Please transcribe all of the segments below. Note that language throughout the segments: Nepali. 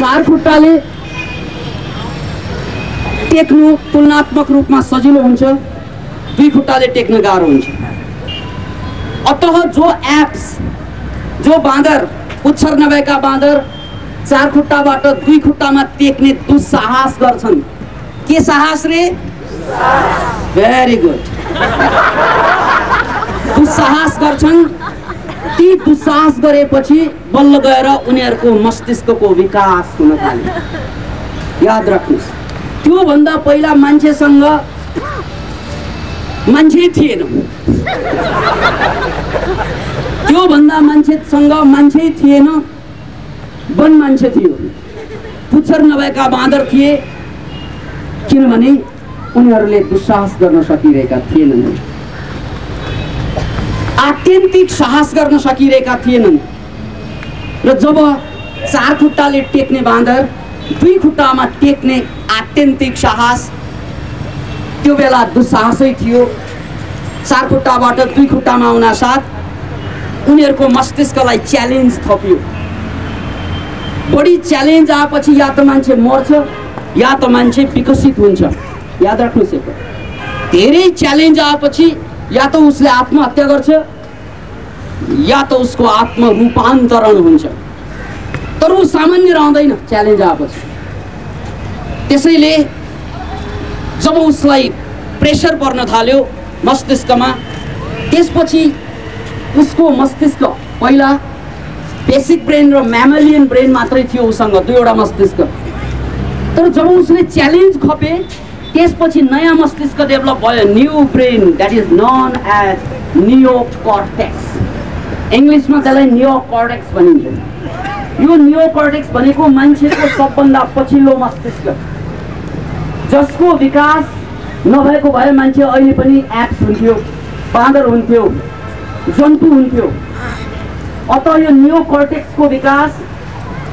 चार खुट्टाले टेक्नु तुलनात्मक रूपमा सजिलो हुन्छ, दुई खुट्टाले टेक्न गाह्रो हुन्छ। अतः जो एप्स, जो बाँदर, पुच्छर नभएका बाँदर चार खुट्टाबाट दुई खुट्टामा टेक्ने दुस्साहस गर्छन्। के साहस रे? Very good. दुस्साहस गर्छन्। ती दुस्साहस गरेपछि बल्ल गएर उनीहरूको मस्तिष्कको विकास हुन थाल्यो। याद राख्नुहोस्, त्यो भन्दा पहिला मान्छेसँग मान्छे थिएन। त्यो भन्दा मान्छेसँग मान्छे थिएन, वन मान्छे थियो। पुच्छर नभएका बाँदर थिए, किनभने उनीहरूले दुस्साहस गर्न सकिरहेका थिएनन्, आत्यन्तिक साहस गर्न सकिरहेका थिएनन्। र जब चार खुट्टाले टेक्ने बाँदर दुई खुट्टामा टेक्ने आत्यन्तिक साहस, त्यो बेला दुस्साहसै थियो। चार खुट्टाबाट दुई खुट्टामा आउन साथ उनीहरूको मस्तिष्कलाई च्यालेन्ज थपियो। बढी च्यालेन्ज आएपछि या त मान्छे मर्छ या त मान्छे विकसित हुन्छ। याद राख्नुहोस्, धेरै च्यालेन्ज आएपछि या त उसले आत्महत्या गर्छ या त उसको आत्म रूपान्तरण हुन्छ, तर ऊ सामान्य रहँदैन च्यालेन्ज आएपछि। त्यसैले जब उसलाई प्रेसर पर्न थाल्यो मस्तिष्कमा, त्यसपछि उसको मस्तिष्क पहिला बेसिक ब्रेन र म्यामलियन ब्रेन मात्रै थियो उसँग, दुईवटा मस्तिष्क। तर जब उसले च्यालेन्ज खपे त्यसपछि नयाँ मस्तिष्क डेभलप भयो, new brain, that is known as neocortex. इङ्ग्लिसमा त्यसलाई नियोकर्टेक्स भनिन्छ। यो नियोकर्टेक्स भनेको मान्छेको सबभन्दा पछिल्लो मस्तिष्क, जसको विकास नभएको भए मान्छे अहिले पनि एप्स हुन्थ्यो, बाँदर हुन्थ्यो, जन्तु हुन्थ्यो। अतः यो नियोकर्टेक्सको विकास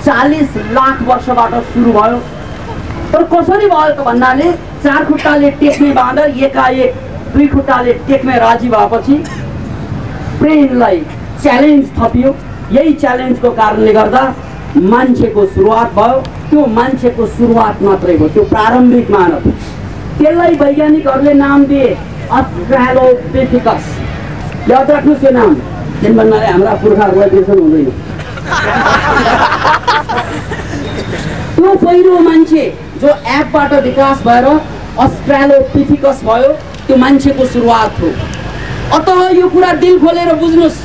40 लाख वर्षबाट सुरु भयो। तर कसरी भयो त भन्नाले चार खुट्टाले टेक्ने बाँदर एकाएक दुई खुट्टाले टेक्ने राजी भएपछि ब्रेनलाई च्यालेन्ज थपियो। यही च्यालेन्जको कारणले गर्दा मान्छेको सुरुवात भयो। त्यो मान्छेको सुरुवात मात्रै हो, त्यो प्रारम्भिक मानव। त्यसलाई वैज्ञानिकहरूले नाम दिए अस्ट्रालोपिथेकस। याद राख्नुहोस् यो नाम, किन भन्नाले हाम्रा पुर्खाहरूलाई बिर्सन हुँदैन। त्यो पहिलो मान्छे जो एपबाट विकास भएर अस्ट्रालोपिथेकस भयो, त्यो मान्छेको सुरुवात हो। अतः यो कुरा दिल खोलेर बुझ्नुहोस्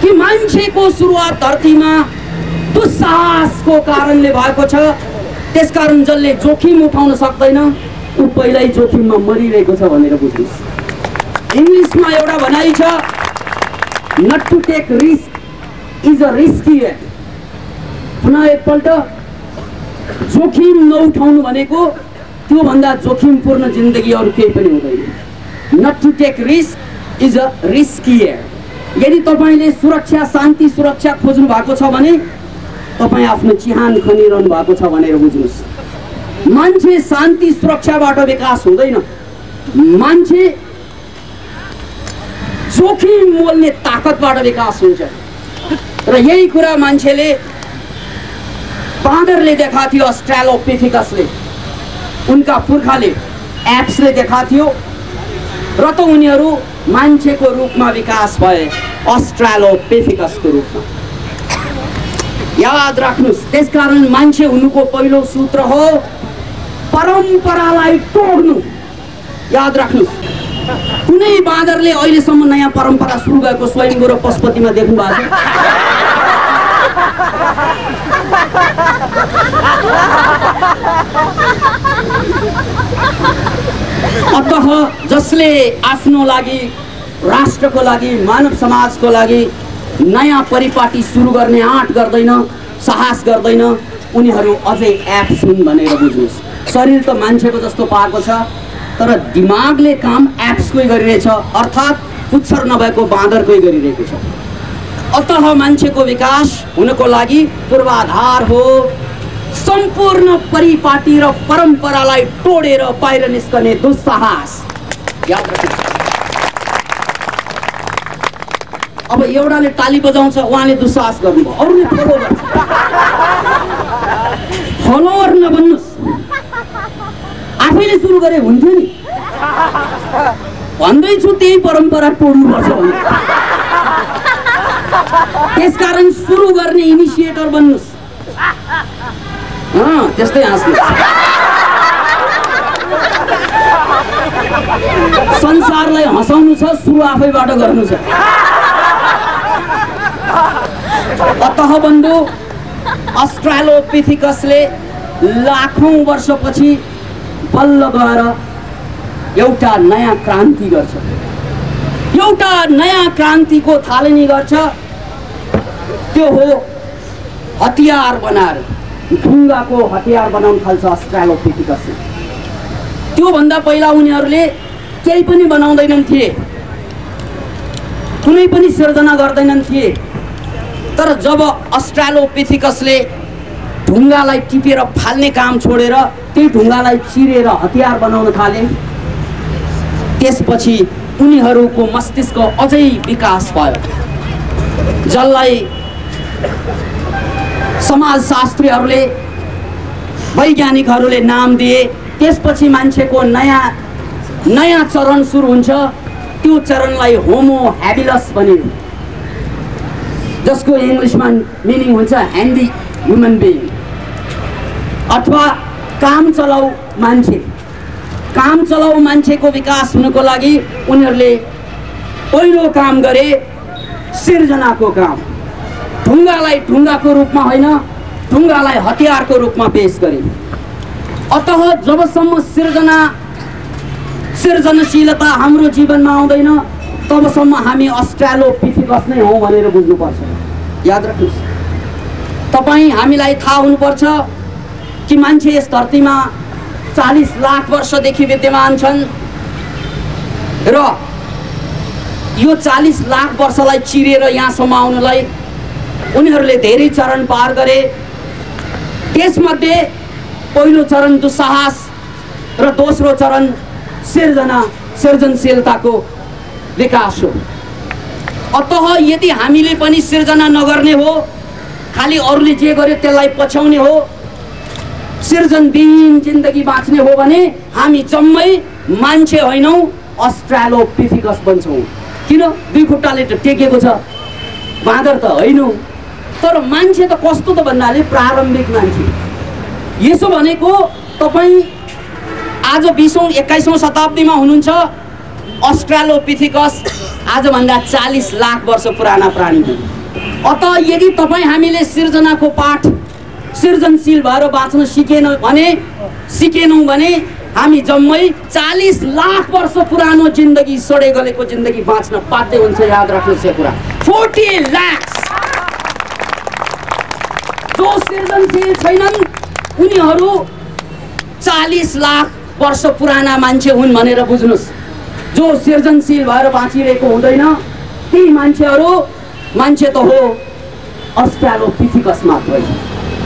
कि मान्छेको सुरुवात धरतीमा दुस्साहसको कारणले भएको छ। त्यसकारण जसले जोखिम उठाउन सक्दैन ऊ पहिल्यै जोखिममा मरिरहेको छ भनेर बुझ्नुहोस्। इङ्ग्लिसमा एउटा भनाइ छ, not to take risk is a risky act. पुनः एकपल्ट, जोखिम नउठाउनु भनेको त्योभन्दा जोखिमपूर्ण जिन्दगी अरू केही पनि हुँदैन। Not to take risk is a risky act. यदि तपाईँले सुरक्षा, शान्ति सुरक्षा खोज्नु भएको छ भने तपाईँ आफ्नो चिहान खनिरहनु भएको छ भनेर बुझ्नुहोस्। मान्छे शान्ति सुरक्षाबाट विकास हुँदैन, मान्छे जोखिम मोल्ने ताकतबाट विकास हुन्छ। र यही कुरा मान्छेले, बाँदरले देखा थियो, अस्ट्रालोपिथेकसले, उनका पुर्खाले एप्सले देखा थियो, र त उनीहरू मान्छेको रूपमा विकास भए, अस्ट्रालोपिथेकसको रूपमा। याद राख्नुहोस्, त्यसकारण मान्छे हुनुको पहिलो सूत्र हो परम्परालाई तोड्नु। याद राख्नुहोस्, कुनै बाँदरले अहिलेसम्म नयाँ परम्परा सुरु भएको स्वयम्भू र पशुपतिमा देख्नु भएको छ? अतः जसले आफ्नो लागि, राष्ट्रको लागि, मानव समाजको लागि नयाँ परिपाटी सुरु गर्ने आँट गर्दैन, साहस गर्दैन, उनीहरू अझै एप्स हुन् भनेर बुझ्नुहोस्। शरीर त मान्छेको जस्तो पाएको छ, तर दिमागले काम एप्सकै गरिरहेछ, अर्थात् पुच्छर नभएको बाँदरकै गरिरहेको छ। अतः मान्छेको विकास हुनको लागि पूर्वाधार हो सम्पूर्ण परिपाटी र परम्परालाई तोडेर बाहिर निस्कने दुस्साहस। याद राख्नुहोस्। अब एउटाले ताली बजाउँछ, उहाँले दुस्साहस गर्नुभयो, अरूले फलो गर्छ। फलोवर नबन्नुस्, आफैले सुरु गरे हुन्थ्यो नि। भन्दैछु त्यही परम्परा तोड्नुपर्छ भने। त्यसकारण सुरु गर्ने इनिसिएटर बन्नुस्। त्यस्तै हाँस्नु। संसारलाई हँसाउनु छ, सुरु आफैबाट गर्नु छ। अतः बन्धु, अस्ट्रालोपिथिकसले लाखौं वर्षपछि बल्ल गएर एउटा नयाँ क्रान्ति गर्छ। एउटा नयाँ क्रान्तिको थालनी गर्छ। त्यो हो हतियार बनाएर, ढुङ्गाको हतियार बनाउन थाल्छ अस्ट्रालोपिथिकसले। त्योभन्दा पहिला उनीहरूले केही पनि बनाउँदैनन् थिए, कुनै पनि सिर्जना गर्दैनन् थिए। तर जब अस्ट्रालोपिथिकसले ढुङ्गालाई टिपेर फाल्ने काम छोडेर त्यही ढुङ्गालाई चिरेर हतियार बनाउन थाले, त्यसपछि उनीहरूको मस्तिष्क अझै विकास भयो, जसलाई समाजशास्त्रीहरूले, वैज्ञानिकहरूले नाम दिए। त्यसपछि मान्छेको नयाँ चरण सुरु हुन्छ। त्यो चरणलाई होमो ह्याबिलस भनिन्छ, जसको इङ्ग्लिसमा मिनिङ हुन्छ ह्यान्डी ह्युमन बिइङ अथवा काम चलाउ मान्छे। काम चलाउ मान्छेको विकास हुनको लागि उनीहरूले पहिलो काम गरे सिर्जनाको काम। ढुङ्गालाई ढुङ्गाको रूपमा होइन, ढुङ्गालाई हतियारको रूपमा पेश गरे। अतः जबसम्म सृजनशीलता हाम्रो जीवनमा आउँदैन तबसम्म हामी अस्ट्रालोपिथिकस नै हौँ भनेर बुझ्नुपर्छ। याद राख्नुहोस्, हामीलाई थाहा हुनुपर्छ कि मान्छे यस धरतीमा 40 लाख वर्षदेखि विद्यमान छन् र यो 40 लाख वर्षलाई चिरेर यहाँसम्म आउनलाई उनीहरूले धेरै चरण पार गरे। त्यसमध्ये पहिलो चरण दुस्साहस र दोस्रो चरण सृजनशीलताको विकास हो। अतः यदि हामीले पनि सिर्जना नगर्ने हो, खालि अरूले जे गर्यो त्यसलाई पछ्याउने हो, सृजनविहीन जिन्दगी बाँच्ने हो भने हामी जम्मै मान्छे होइनौँ, अस्ट्रालोपिथिकस बन्छौँ। किन? दुई खुट्टाले त टेकेको छ, बाँदर त होइनौँ। तर मान्छे त कस्तो त भन्नाले प्रारम्भिक मान्छे। यसो भनेको तपाईँ आज 20औं 21औं शताब्दीमा हुनुहुन्छ, अस्ट्रालोपिथिकस आजभन्दा 40 लाख वर्ष पुराना प्राणी हो। अतः यदि हामीले सिर्जनाको पाठ, सृजनशील भएर बाँच्न सिकेनौँ भने हामी जम्मै 40 लाख वर्ष पुरानो जिन्दगी, सडे गलेको जिन्दगी बाँच्न बाध्य हुन्छ। याद राख्नुहोस् यो कुरा। 40 लाख जो सृजनशील छैनन् उनीहरू 40 लाख वर्ष पुराना मान्छे हुन् भनेर बुझ्नुहोस्। जो सृजनशील भएर बाँचिरहेको हुँदैन ती मान्छे त हो अस्ट्रालोपिथिकस मात्रै।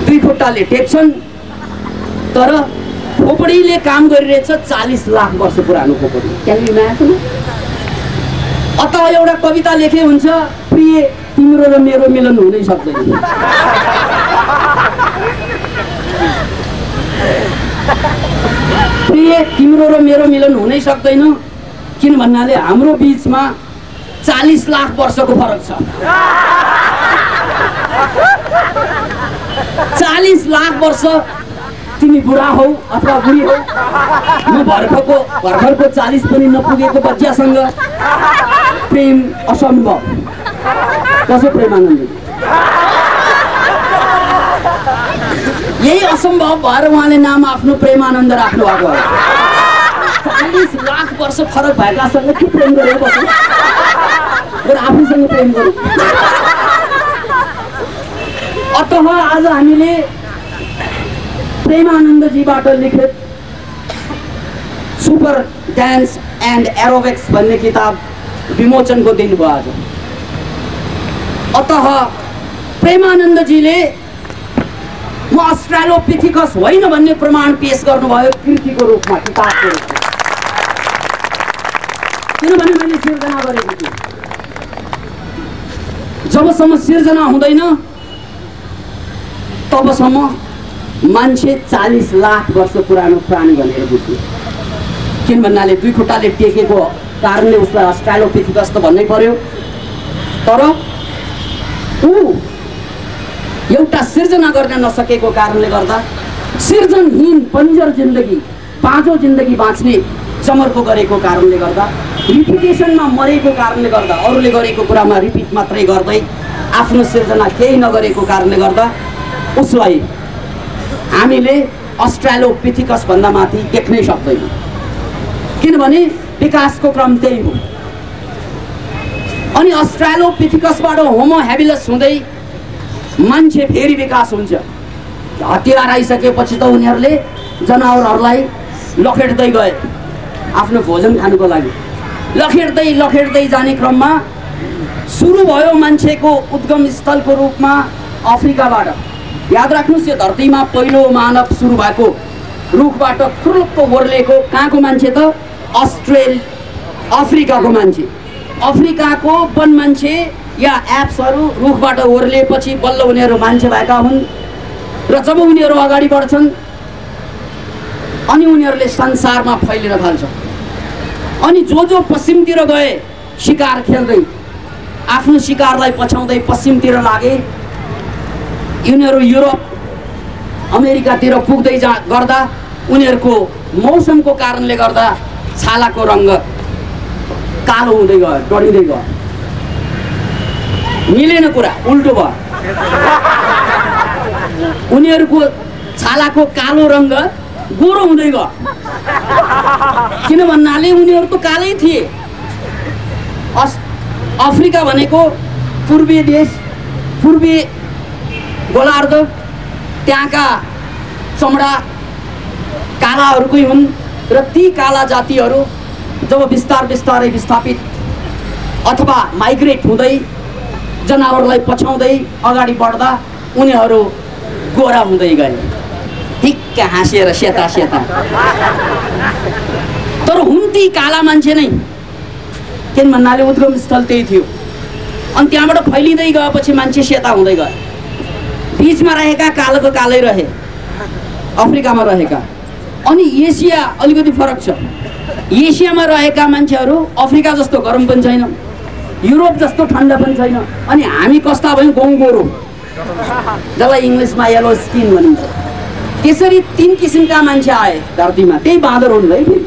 दुई खुट्टाले टेक्छन् तर खोपडीले काम गरिरहेछ 40 लाख वर्ष पुरानो खोपडी। अतः एउटा कविता लेखे हुन्छ, प्रिय तिम्रो र मेरो मिलन हुनै सक्दैन। प्रिय तिम्रो र मेरो मिलन हुनै सक्दैन, किन भन्नाले हाम्रो बीचमा 40 लाख वर्षको फरक छ। 40 लाख वर्ष तिमी बुढा हौ अथवा बुढी हौ, म भर्खरको 40 पनि नपुगेको बच्चासँग प्रेम असम्भव। कसो प्रेमानन्द? यही असम्भव भएर उहाँले नाम आफ्नो प्रेमानन्द राख्नु भएको हो। 40 लाख वर्ष फरक भएकासँग के प्रेम गरेर बस्नु र आफूसँग प्रेम गरौँ। अतः आज हामीले प्रेमानन्दजीबाट लिखित सुपर डान्स एन्ड एरोबिक्स भन्ने किताब विमोचनको दिन भयो आज। अतः प्रेमानन्दजीले म अस्ट्रालोपिथिकस होइन भन्ने प्रमाण पेश गर्नुभयो कृतिको रूपमा, किताबको रूपमा। किनभने मैले सिर्जना गरेको थिएँ। जबसम्म सिर्जना हुँदैन तबसम्म मान्छे 40 लाख वर्ष पुरानो प्राणी भनेर बुझ्यो। किन भन्नाले दुई खुट्टाले टेकेको कारणले उसलाई अस्ट्रालोपिथेकस त भन्नै पर्यो। तर ऊ एउटा सिर्जना गर्न नसकेको कारणले गर्दा सिर्जनहीन बन्जर जिन्दगी बाँझो जिन्दगी बाँच्ने जमर्को गरेको कारणले गर्दा रिपिटेसनमा मरेको कारणले गर्दा अरूले गरेको कुरामा रिपिट मात्रै गर्दै आफ्नो सिर्जना केही नगरेको कारणले गर्दा उसलाई हामीले अस्ट्रालोपिथेकस भन्दा माथि देख्नै सक्दैनौँ। किनभने विकासको क्रम त्यही हो। अनि अस्ट्रालोपिथेकसबाट होमो ह्याबिलस हुँदै मान्छे फेरि विकास हुन्छ। हतियार आइसकेपछि त उनीहरूले जनावरहरूलाई लखेट्दै गए आफ्नो भोजन खानुको लागि। लखेट्दै जाने क्रममा सुरु भयो मान्छेको उद्गम स्थलको रूपमा अफ्रिकाबाट। याद राख्नुहोस्, यो धरतीमा पहिलो मानव सुरु भएको रुखबाट खुरुक्क ओर्लेको कहाँको मान्छे त? अफ्रिकाको मान्छे। अफ्रिकाको वन मान्छे या एप्सहरू रुखबाट ओर्लिएपछि बल्ल उनीहरू मान्छे भएका हुन्। र जब उनीहरू अगाडि बढ्छन् अनि उनीहरूले संसारमा फैलिन थाल्छ। अनि जो पश्चिमतिर गए शिकार खेल्दै आफ्नो शिकारलाई पछाउँदै पश्चिमतिर लागे। उनीहरू युरोप अमेरिकातिर पुग्दै गर्दा उनीहरूको मौसमको कारणले गर्दा छालाको रङ्ग कालो हुँदै गयो, डढिँदै गयो। मिलेन कुरा, उल्टो भयो। उनीहरूको छालाको कालो रङ्ग गोरो हुँदै गयो। किन भन्नाले उनीहरू त कालै थिए। अफ्रिका भनेको पूर्वीय देश, पूर्वीय गोलार्ध, त्यहाँका चमडा कालाहरूकै हुन्। र ती काला जातिहरू जब बिस्तारै विस्थापित अथवा माइग्रेट हुँदै जनावरलाई पछाउँदै अगाडि बढ्दा उनीहरू गोरा हुँदै गए। ठिक्क हाँसेर सेता। तर हुन् ती काला मान्छे नै। किन भन्नाले उद्गम स्थल त्यही थियो। अनि त्यहाँबाट फैलिँदै गएपछि मान्छे सेता हुँदै गए। बिचमा रहेका कालोको कालै रहे, अफ्रिकामा रहेका। अनि एसिया अलिकति फरक छ। एसियामा रहेका मान्छेहरू अफ्रिका जस्तो गरम पनि छैन, युरोप जस्तो ठन्डा पनि छैन। अनि हामी कस्ता भयौँ? गोरो, जसलाई इङ्ग्लिसमा येलो स्किन भनिन्छ। त्यसरी 3 किसिमका मान्छे आए धरतीमा। त्यही बाँदर हुन् है। फेरि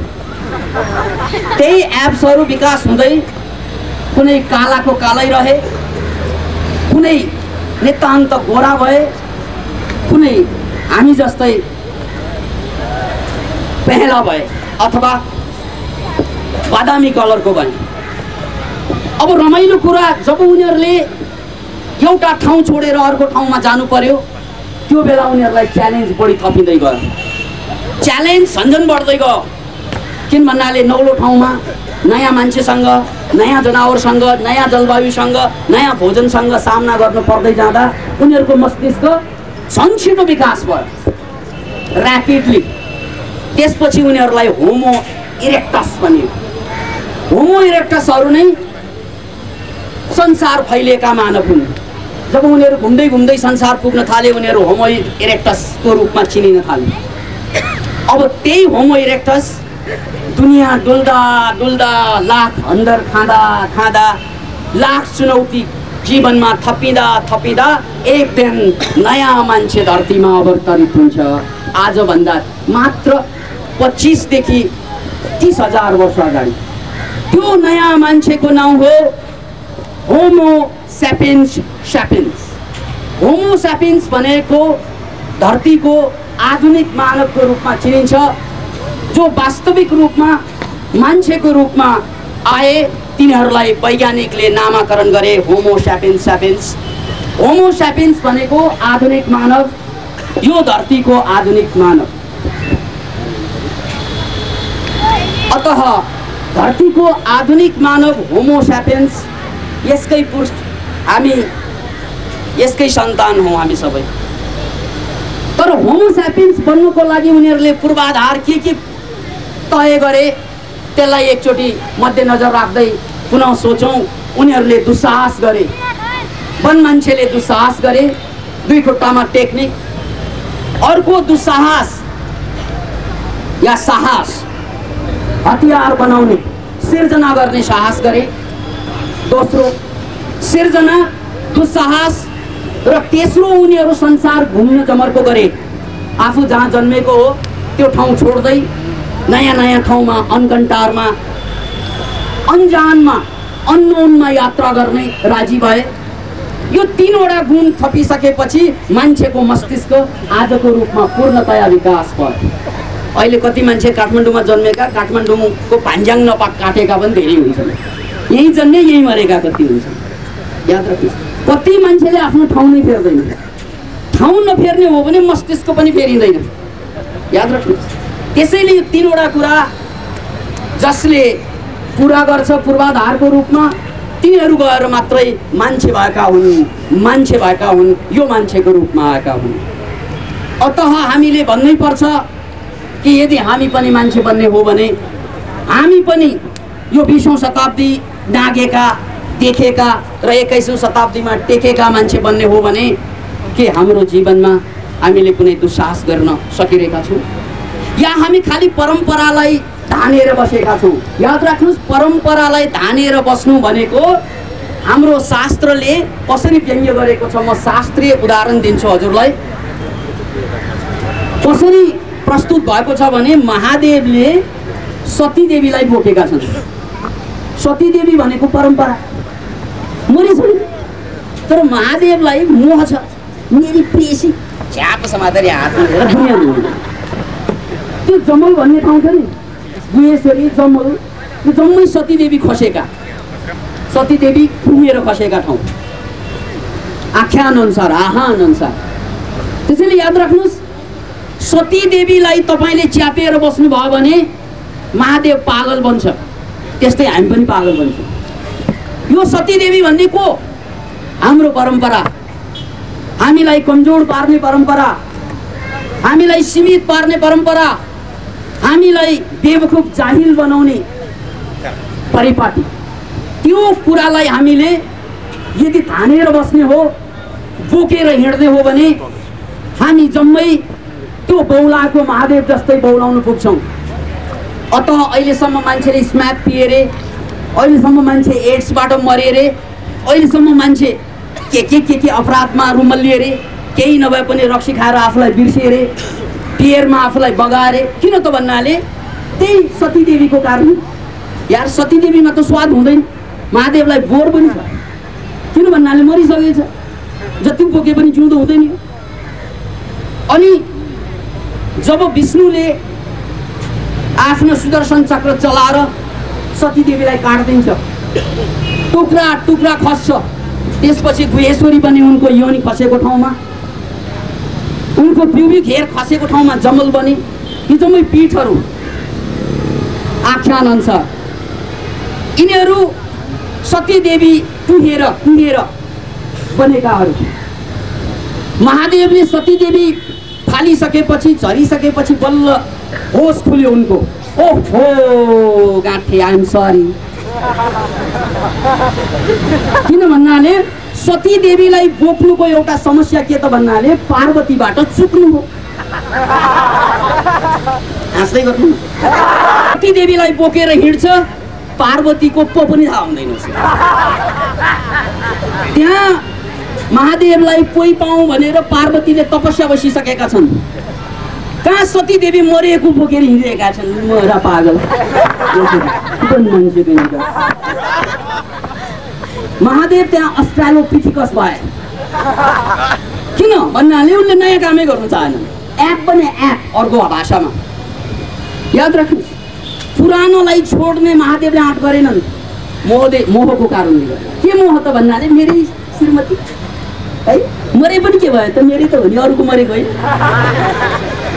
त्यही एप्सहरू विकास हुँदै कुनै कालाको कालै रहे, कुनै नितान्त गोरा भए, कुनै हामी जस्तै पहेँला भए अथवा बादामी कलरको बने। अब रमाइलो कुरा, जब उनीहरूले एउटा ठाउँ छोडेर अर्को ठाउँमा जानु पर्यो त्यो बेला उनीहरूलाई च्यालेन्ज बढी थपिँदै गयो। च्यालेन्ज झन्झन बढ्दै गयो। किन भन्नाले नौलो ठाउँमा नयाँ मान्छेसँग, नयाँ जनावरसँग, नयाँ जलवायुसँग, नयाँ भोजनसँग सामना गर्नु पर्दै जाँदा उनीहरूको मस्तिष्क झन् छिटो विकास भयो, ऱ्यापिडली। त्यसपछि उनीहरूलाई होमो इरेक्टस भनियो। होमो इरेक्टसहरू नै संसार फैलिएका मानव हुन्। जब उनीहरू घुम्दै संसार पुग्न थाले उनीहरू होमो इरेक्टसको रूपमा चिनिन थाले। अब त्यही होमो इरेक्टस दुनियाँ डुल्दा लाख हन्डर खाँदा लाख चुनौती जीवनमा थपिँदा एक दिन नयाँ मान्छे धरतीमा अवतरित हुन्छ। आजभन्दा मात्र 25 देखि 30,000 वर्ष अगाडि। त्यो नयाँ मान्छेको नाउँ हो होमो सैपियन्स सैपियन्स। होमो सैपियन्स भनेको धरतीको आधुनिक मानवको रूपमा चिनिन्छ, जो वास्तविक रूपमा मान्छेको रूपमा आए। तिनीहरूलाई वैज्ञानिकले नामाकरण गरे होमो सैपियन्स सैपियन्स। होमो सैपियन्स भनेको आधुनिक मानव, यो धरतीको आधुनिक मानव। अतः धरतीको आधुनिक मानव होमो सैपियन्स, यसकै पुरुष हामी, यसकै सन्तान हौँ हामी सबै। तर होमो सैपियन्स बन्नुको लागि उनीहरूले पूर्वाधार के तय गरे त्यसलाई एकचोटि मध्यनजर राख्दै पुनः सोचौँ। उनीहरूले दुस्साहस गरे, वन मान्छेले दुस्साहस गरे, दुई खुट्टामा टेक्ने, अर्को दुस्साहस या साहस, हतियार बनाउने, सिर्जना गर्ने साहस गरे। दोस्रो सिर्जना, दुस्साहस र तेस्रो उनीहरू संसार घुम्न जमर्को गरे। आफू जहाँ जन्मेको हो त्यो ठाउँ छोड्दै नयाँ नयाँ ठाउँमा, अनकन्टारमा, अनजानमा, अननोनमा यात्रा गर्ने राजी भए। यो तीनवटा गुण थपिसकेपछि मान्छेको मस्तिष्क आजको रूपमा पूर्णतया विकास भयो। अहिले कति मान्छे काठमाडौँमा जन्मेका, काठमाडौँको भान्ज्याङ नपाक काटेका पनि धेरै हुन्छन्। यहीँ जन्मे यहीँ मरेका कति हुन्छन्। याद राख्नुहोस्, कति मान्छेले आफ्नो ठाउँ नै फेर्दैन। ठाउँ नफेर्ने हो भने मस्तिष्क पनि फेरिँदैन। याद राख्नुहोस्। त्यसैले यो तीनवटा कुरा जसले पुरा गर्छ पूर्वाधारको रूपमा, तिनीहरू गएर मात्रै मान्छे भएका हुन्, मान्छे भएका हुन्, यो मान्छेको रूपमा आएका हुन्। अतः हामीले भन्नै पर्छ कि यदि हामी पनि मान्छे बन्ने हो भने हामी पनि यो 20औं शताब्दी नागेका, देखेका र 21औं शताब्दीमा टेकेका मान्छे बन्ने हो भने के हाम्रो जीवनमा हामीले कुनै दुस्साहस गर्न सकिरहेका छौँ या हामी खालि परम्परालाई धानेर बसेका छौँ? याद राख्नुहोस्, परम्परालाई धानेर बस्नु भनेको हाम्रो शास्त्रले कसरी व्यङ्ग्य गरेको छ। म शास्त्रीय उदाहरण दिन्छु हजुरलाई। कसरी प्रस्तुत भएको छ भने महादेवले सतीदेवीलाई बोकेका छन्। सतीदेवी भनेको परम्परा, मरिछन्, तर महादेवलाई मोह छ। मेरी प्रेसी छ्याप समातेर हातमा लिएर दुनियाँ घुम्नु। त्यो जमल भन्ने ठाउँ छ नि, गुहेश्वरी, जमल, त्यो जम्मै सतीदेवी खसेका, सतीदेवी घुमेर खसेका ठाउँ आख्यान अनुसार, आह्वान अनुसार। त्यसैले याद राख्नुहोस्, सतीदेवीलाई तपाईँले च्यापेर बस्नुभयो भने महादेव पागल बन्छ, त्यस्तै हामी पनि पागल बन्छौँ। यो सतीदेवी भन्ने को? हाम्रो परम्परा, हामीलाई कमजोर पार्ने परम्परा, हामीलाई सीमित पार्ने परम्परा, हामीलाई बेवकुफ जाहिल बनाउने परिपाटी। त्यो कुरालाई हामीले यदि धानेर बस्ने हो, बोकेर हिँड्ने हो भने हामी जम्मै त्यो बौलाको महादेव जस्तै बौलाउन पुग्छौँ। अतः अहिलेसम्म मान्छेले स्म्याक पिए रे, अहिलेसम्म मान्छे एड्सबाट मरे रे, अहिलेसम्म मान्छे के अपराधमा रुमल्लिए रे, केही नभए पनि रक्सी खाएर आफूलाई बिर्सिए रे, पियरमा आफूलाई बगाए। किन त भन्नाले त्यही सतीदेवीको कारण। यार सतीदेवीमा त स्वाद हुँदैन, महादेवलाई बोर पनि छ। किन भन्नाले मरिसकेछ, जति बोके पनि जिउँदो हुँदैन। अनि जब विष्णुले आफ्नो सुदर्शन चक्र चलाएर सतीदेवीलाई काट्दिन्छ, टुक्रा टुक्रा खस्छ। त्यसपछि गुहेश्वरी पनि उनको योनि खसेको ठाउँमा, उनको प्युबिक हेयर खसेको ठाउँमा जमल बने। यी जम्मै पीठहरू आख्यान अनुसार यिनीहरू सतीदेवी कुहेर बनेकाहरू। महादेवले सतीदेवी फालिसकेपछि, झरिसकेपछि बल्ल होस खुल्यो उनको। ओहो गाँठे, आइ एम सरी। किन भन्नाले सतीदेवीलाई बोक्नुको एउटा समस्या के त भन्नाले पार्वतीबाट चुक्नु हो। हाँस्दै गर्नु। सतीदेवीलाई बोकेर हिँड्छ, पार्वतीको पनि थाहा हुँदैन। त्यहाँ महादेवलाई कोही पाऊँ भनेर पार्वतीले तपस्या बसिसकेका छन्। कहाँ सतीदेवी मरेको बोकेर हिँडिरहेका छन्। मरा पागल महादेव त्यहाँ अस्ट्रालोपिथिकस भए। किन भन्नाले उनले नयाँ कामै गर्नु चाहेनन्। एप पनि एप अर्को भाषामा। याद राख्नुहोस्, पुरानोलाई छोड्ने महादेवले आँट गरेनन्। मोहको कारणले। के मोह त भन्नाले मेरै श्रीमती है मरे पनि के भयो त, मेरै त हो नि, अरूको मरेको होइन।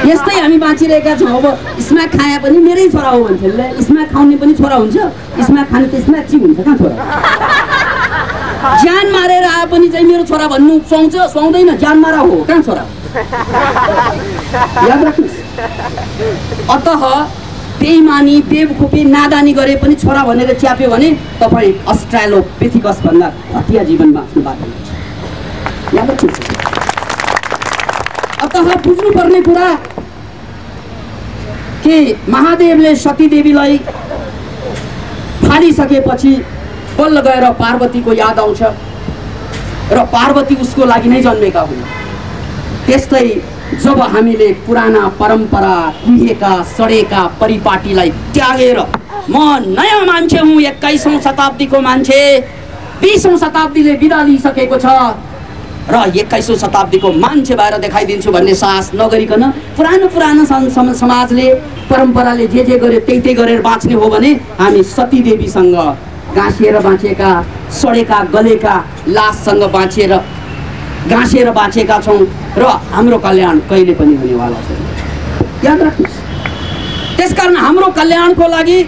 यस्तै हामी बाँचिरहेका छौँ। अब स्म्याक खाए पनि मेरै छोरा हो भन्थ्यो। स्म्याक खाउने पनि छोरा हुन्छ, स्म्याक खाने त स्म्याक चाहिँ हुन्छ। कहाँ छोरा? ज्यान मारेर आए पनि चाहिँ मेरो छोरा भन्नु सुहाउँछ? सुहाउँदैन। ज्यान मारा हो, कहाँ छोरा? याद राख्नुहोस्। अतः बेइमानी, बेवकुफी, नादानी गरे पनि छोरा भनेर च्याप्यो भने तपाईँ अस्ट्रालोपिथिकस भन्दा हतिया जीवनमा आफ्नो बाटो। याद राख्नुहोस्। अतः बुझ्नुपर्ने कुरा कि महादेवले सतीदेवीलाई फालिसकेपछि बल्ल गएर पार्वतीको याद आउँछ र पार्वती उसको लागि नै जन्मेका हुन्। त्यस्तै जब हामीले पुराना परम्परा कुहिएका सडेका परिपाटीलाई त्यागेर म नयाँ मान्छे हुँ, 21औं शताब्दीको मान्छे, 20औं शताब्दीले बिदा लिइसकेको छ र 21औं शताब्दीको मान्छे भएर देखाइदिन्छु भन्ने साहस नगरिकन पुरानो समाजले परम्पराले जे गर्यो त्यही गरेर बाँच्ने हो भने हामी सतीदेवीसँग गाँसिएर बाँचेका, सडेका गलेका लाससँग गाँसेर बाँचेका छौँ र हाम्रो कल्याण कहिले पनि हुनेवाला छैन। याद राख्नुहोस्। त्यसकारण हाम्रो कल्याणको लागि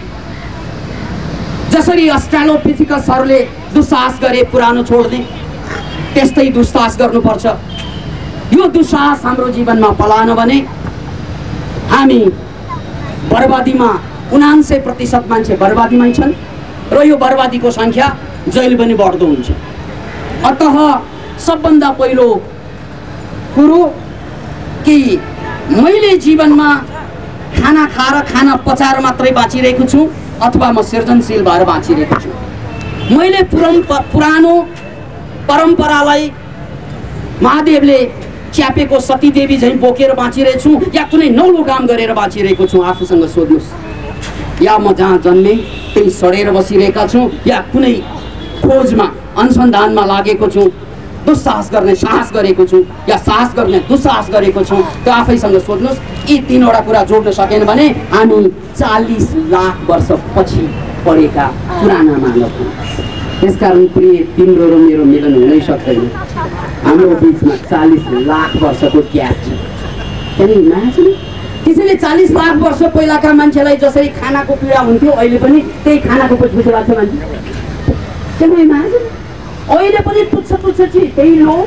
जसरी अस्ट्रालोपिथिकसहरूले दुस्साहस गरे पुरानो छोड्ने, त्यस्तै दुस्साहस गर्नुपर्छ। यो दुस्साहस हाम्रो जीवनमा पलान भने हामी बर्बादीमा 99% मान्छे बर्बादीमै छन् र यो बर्बादीको सङ्ख्या जहिले पनि बढ्दो हुन्छ। अतः सबभन्दा पहिलो कुरो कि मैले जीवनमा खाना खाएर खाना पचाएर मात्रै बाँचिरहेको छु अथवा म सृजनशील भएर बाँचिरहेको छु। मैले पुरानो परम्परालाई महादेवले च्यापेको सतीदेवी झैँ बोकेर बाँचिरहेछु या कुनै नौलो काम गरेर बाँचिरहेको छु? आफूसँग सोध्नुहोस्। या म जहाँ जन्मेँ त्यही सडेर बसिरहेका छु या कुनै खोजमा अनुसन्धानमा लागेको छु, दुस्साहस गर्ने साहस गरेको छु या साहस गर्ने दुस्साहस गरेको छु? त्यो आफैसँग सोध्नुहोस्। यी तीनवटा कुरा जोड्न सकेन भने हामी 40 लाख वर्ष पछि पढेका पुराना मानव हौँ। त्यसकारण प्रिय तिम्रो र मेरो मिलन हुनै सक्दैन। हाम्रो बिचमा 40 लाख वर्षको ग्याप छ। त्यसैले 40 लाख वर्ष पहिलाका मान्छेलाई जसरी खानाको पीडा हुन्थ्यो अहिले पनि त्यही खानाको पछि लाग्छ मान्छे। अहिले पनि तुच्छ चिज, त्यही लोभ,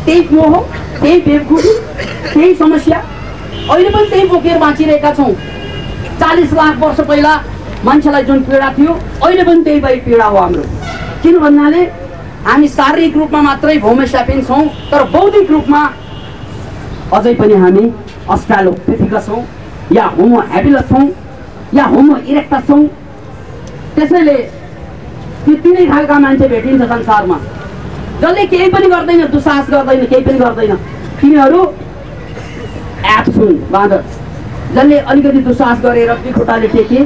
त्यही मोह, त्यही बेवकुफी, त्यही समस्या अहिले पनि त्यही बोकेर बाँचिरहेका छौँ। 40 लाख वर्ष पहिला मान्छेलाई जुन पीडा थियो अहिले पनि त्यही पीडा हो हाम्रो। किन भन्नाले हामी शारीरिक रूपमा मात्रै होमो स्यापियन्स छौँ तर बौद्धिक रूपमा अझै पनि हामी अस्ट्रालोपिथिकस छौँ या होमो ह्याबिलस छौँ या होमो इरेक्टस छौँ। त्यसैले तिनै खालका मान्छे भेटिन्छ संसारमा, जसले केही पनि गर्दैन, दुस्साहस गर्दैन, केही पनि गर्दैन। तिनीहरू एप्स हुन्, बाँदर। जसले अलिकति दुस्साहस गरेर दुई खुट्टाले टेके